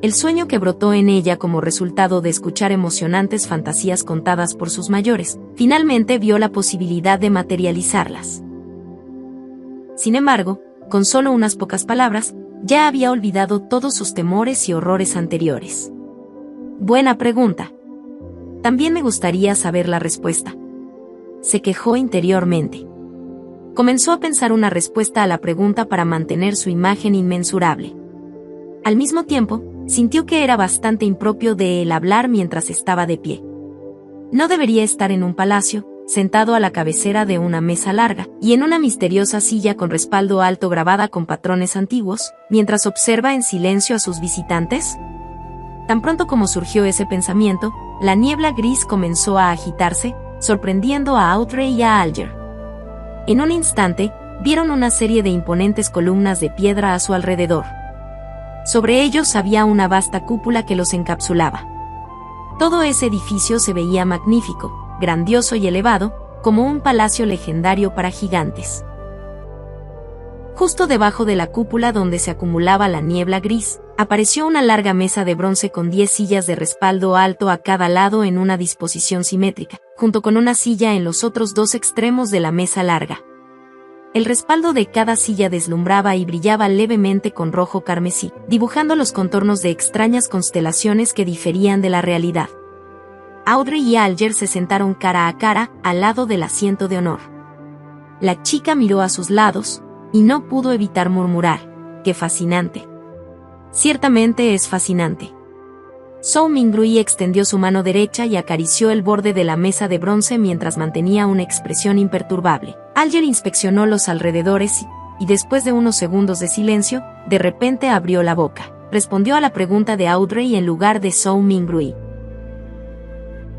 El sueño que brotó en ella como resultado de escuchar emocionantes fantasías contadas por sus mayores, finalmente vio la posibilidad de materializarlas. Sin embargo, con solo unas pocas palabras, ya había olvidado todos sus temores y horrores anteriores. Buena pregunta. También me gustaría saber la respuesta. Se quejó interiormente. Comenzó a pensar una respuesta a la pregunta para mantener su imagen inmensurable. Al mismo tiempo, sintió que era bastante impropio de él hablar mientras estaba de pie. No debería estar en un palacio, sentado a la cabecera de una mesa larga, y en una misteriosa silla con respaldo alto grabada con patrones antiguos, mientras observa en silencio a sus visitantes. Tan pronto como surgió ese pensamiento, la niebla gris comenzó a agitarse, sorprendiendo a Audrey y a Alger. En un instante, vieron una serie de imponentes columnas de piedra a su alrededor. Sobre ellos había una vasta cúpula que los encapsulaba. Todo ese edificio se veía magnífico, grandioso y elevado, como un palacio legendario para gigantes. Justo debajo de la cúpula donde se acumulaba la niebla gris, apareció una larga mesa de bronce con 10 sillas de respaldo alto a cada lado en una disposición simétrica, junto con una silla en los otros dos extremos de la mesa larga. El respaldo de cada silla deslumbraba y brillaba levemente con rojo carmesí, dibujando los contornos de extrañas constelaciones que diferían de la realidad. Audrey y Alger se sentaron cara a cara, al lado del asiento de honor. La chica miró a sus lados, y no pudo evitar murmurar, ¡qué fascinante! Ciertamente es fascinante. Zhou Mingrui extendió su mano derecha y acarició el borde de la mesa de bronce mientras mantenía una expresión imperturbable. Alger inspeccionó los alrededores y después de unos segundos de silencio, de repente abrió la boca. Respondió a la pregunta de Audrey en lugar de Zhou Mingrui.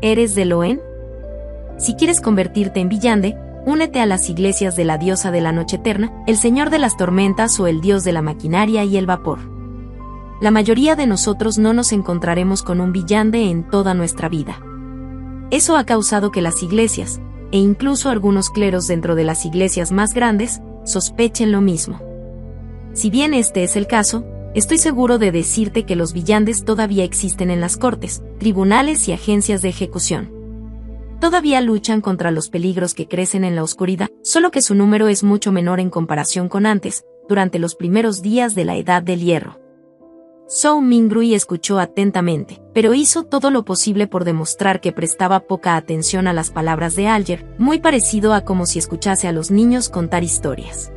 ¿Eres de Loen? Si quieres convertirte en villande, únete a las iglesias de la diosa de la noche eterna, el señor de las tormentas o el dios de la maquinaria y el vapor. La mayoría de nosotros no nos encontraremos con un villande en toda nuestra vida. Eso ha causado que las iglesias, e incluso algunos cleros dentro de las iglesias más grandes, sospechen lo mismo. Si bien este es el caso, estoy seguro de decirte que los villandes todavía existen en las cortes, tribunales y agencias de ejecución. Todavía luchan contra los peligros que crecen en la oscuridad, solo que su número es mucho menor en comparación con antes, durante los primeros días de la Edad del Hierro. Zhou Mingrui escuchó atentamente, pero hizo todo lo posible por demostrar que prestaba poca atención a las palabras de Alger, muy parecido a como si escuchase a los niños contar historias.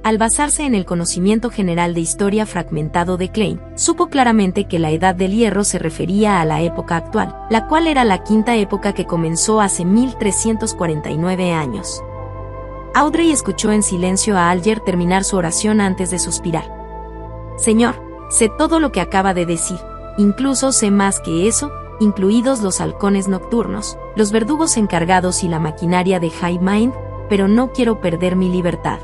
Al basarse en el conocimiento general de historia fragmentado de Klein, supo claramente que la Edad del Hierro se refería a la época actual, la cual era la quinta época que comenzó hace 1349 años. Audrey escuchó en silencio a Alger terminar su oración antes de suspirar. Señor, sé todo lo que acaba de decir, incluso sé más que eso, incluidos los halcones nocturnos, los verdugos encargados y la maquinaria de High Mind, pero no quiero perder mi libertad.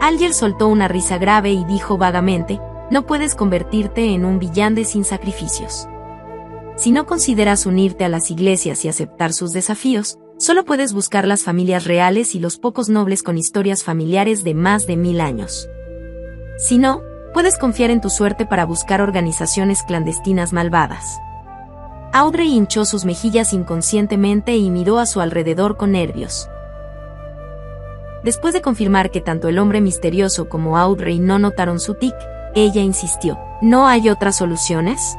Alger soltó una risa grave y dijo vagamente, no puedes convertirte en un villande sin sacrificios. Si no consideras unirte a las iglesias y aceptar sus desafíos, solo puedes buscar las familias reales y los pocos nobles con historias familiares de más de 1000 años. Si no, puedes confiar en tu suerte para buscar organizaciones clandestinas malvadas. Audrey hinchó sus mejillas inconscientemente y miró a su alrededor con nervios. Después de confirmar que tanto el hombre misterioso como Audrey no notaron su tic, ella insistió, ¿no hay otras soluciones?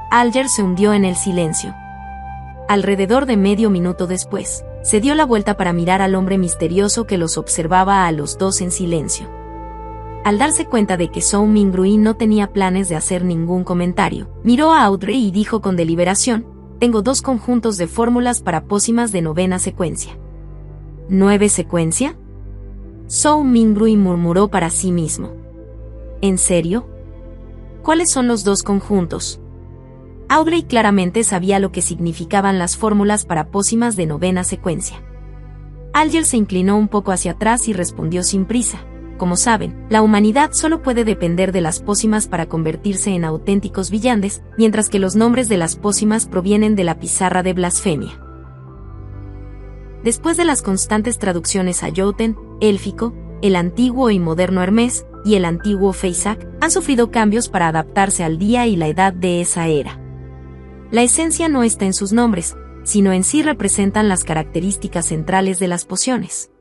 Alger se hundió en el silencio. Alrededor de medio minuto después, se dio la vuelta para mirar al hombre misterioso que los observaba a los dos en silencio. Al darse cuenta de que Zhou Mingrui no tenía planes de hacer ningún comentario, miró a Audrey y dijo con deliberación, tengo 2 conjuntos de fórmulas para pócimas de 9ª secuencia. ¿9 secuencia? Zhou Mingrui murmuró para sí mismo. ¿En serio? ¿Cuáles son los 2 conjuntos? Audrey claramente sabía lo que significaban las fórmulas para pócimas de 9ª secuencia. Alger se inclinó un poco hacia atrás y respondió sin prisa. Como saben, la humanidad solo puede depender de las pócimas para convertirse en auténticos villanes, mientras que los nombres de las pócimas provienen de la pizarra de blasfemia. Después de las constantes traducciones a Jotun, élfico, el antiguo y moderno Hermes, y el antiguo Feisak, han sufrido cambios para adaptarse al día y la edad de esa era. La esencia no está en sus nombres, sino en sí representan las características centrales de las pociones.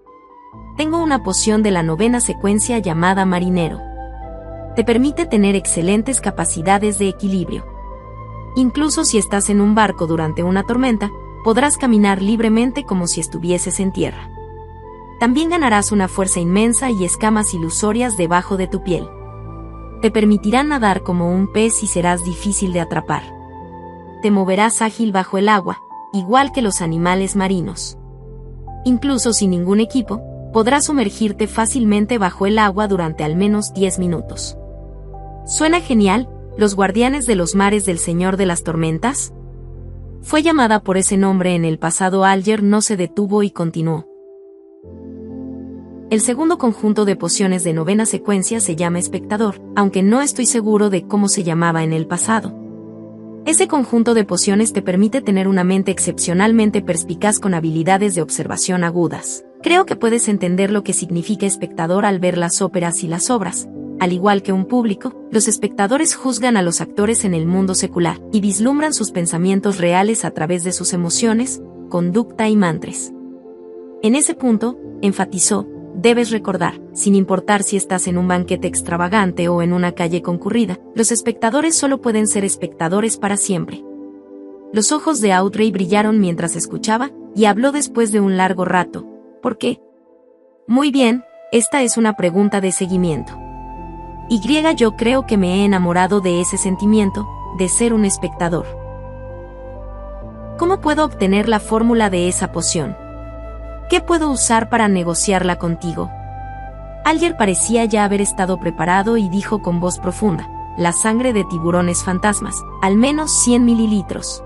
Tengo una poción de la 9ª secuencia llamada Marinero. Te permite tener excelentes capacidades de equilibrio. Incluso si estás en un barco durante una tormenta, podrás caminar libremente como si estuvieses en tierra. También ganarás una fuerza inmensa y escamas ilusorias debajo de tu piel. Te permitirán nadar como un pez y serás difícil de atrapar. Te moverás ágil bajo el agua, igual que los animales marinos. Incluso sin ningún equipo, podrás sumergirte fácilmente bajo el agua durante al menos 10 minutos. ¿Suena genial, los guardianes de los mares del Señor de las Tormentas? Fue llamada por ese nombre en el pasado. Alger no se detuvo y continuó. El segundo conjunto de pociones de 9ª secuencia se llama Espectador, aunque no estoy seguro de cómo se llamaba en el pasado. Ese conjunto de pociones te permite tener una mente excepcionalmente perspicaz con habilidades de observación agudas. Creo que puedes entender lo que significa espectador al ver las óperas y las obras. Al igual que un público, los espectadores juzgan a los actores en el mundo secular y vislumbran sus pensamientos reales a través de sus emociones, conducta y mantras. En ese punto, enfatizó, debes recordar, sin importar si estás en un banquete extravagante o en una calle concurrida, los espectadores solo pueden ser espectadores para siempre. Los ojos de Audrey brillaron mientras escuchaba, y habló después de un largo rato. ¿Por qué? Muy bien, esta es una pregunta de seguimiento. Yo creo que me he enamorado de ese sentimiento, de ser un espectador. ¿Cómo puedo obtener la fórmula de esa poción? ¿Qué puedo usar para negociarla contigo? Alger parecía ya haber estado preparado y dijo con voz profunda, la sangre de tiburones fantasmas, al menos 100 mililitros.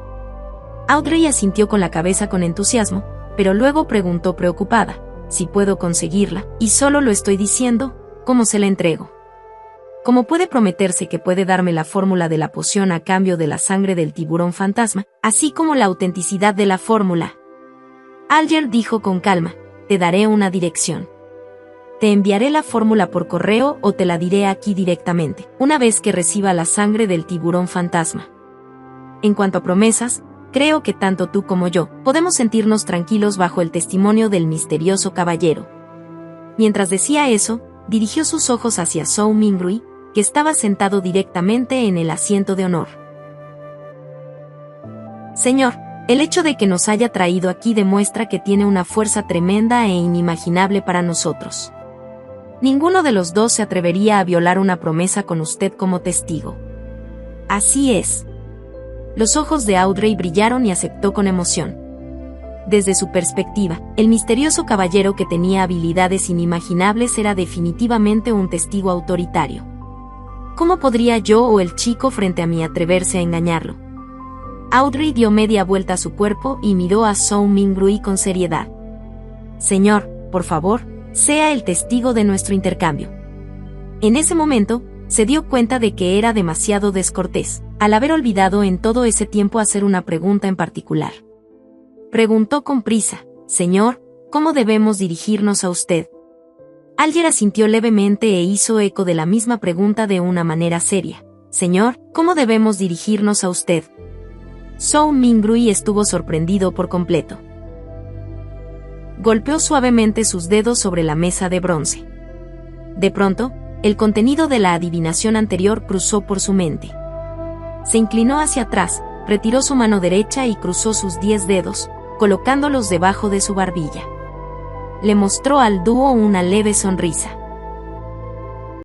Audrey asintió con la cabeza con entusiasmo, pero luego preguntó preocupada, si puedo conseguirla, y solo lo estoy diciendo, ¿cómo se la entrego? ¿Cómo puede prometerse que puede darme la fórmula de la poción a cambio de la sangre del tiburón fantasma, así como la autenticidad de la fórmula? Alger dijo con calma, te daré una dirección. Te enviaré la fórmula por correo o te la diré aquí directamente, una vez que reciba la sangre del tiburón fantasma. En cuanto a promesas, creo que tanto tú como yo podemos sentirnos tranquilos bajo el testimonio del misterioso caballero. Mientras decía eso, dirigió sus ojos hacia Zhou Mingrui, que estaba sentado directamente en el asiento de honor. Señor, el hecho de que nos haya traído aquí demuestra que tiene una fuerza tremenda e inimaginable para nosotros. Ninguno de los dos se atrevería a violar una promesa con usted como testigo. Así es. Los ojos de Audrey brillaron y aceptó con emoción. Desde su perspectiva, el misterioso caballero que tenía habilidades inimaginables era definitivamente un testigo autoritario. ¿Cómo podría yo o el chico frente a mí atreverse a engañarlo? Audrey dio media vuelta a su cuerpo y miró a Zhou Mingrui con seriedad. Señor, por favor, sea el testigo de nuestro intercambio. En ese momento, se dio cuenta de que era demasiado descortés, al haber olvidado en todo ese tiempo hacer una pregunta en particular. Preguntó con prisa, Señor, ¿cómo debemos dirigirnos a usted? Alger asintió levemente e hizo eco de la misma pregunta de una manera seria. Señor, ¿cómo debemos dirigirnos a usted? Zhou Mingrui estuvo sorprendido por completo. Golpeó suavemente sus dedos sobre la mesa de bronce. De pronto, el contenido de la adivinación anterior cruzó por su mente. Se inclinó hacia atrás, retiró su mano derecha y cruzó sus 10 dedos, colocándolos debajo de su barbilla. Le mostró al dúo una leve sonrisa.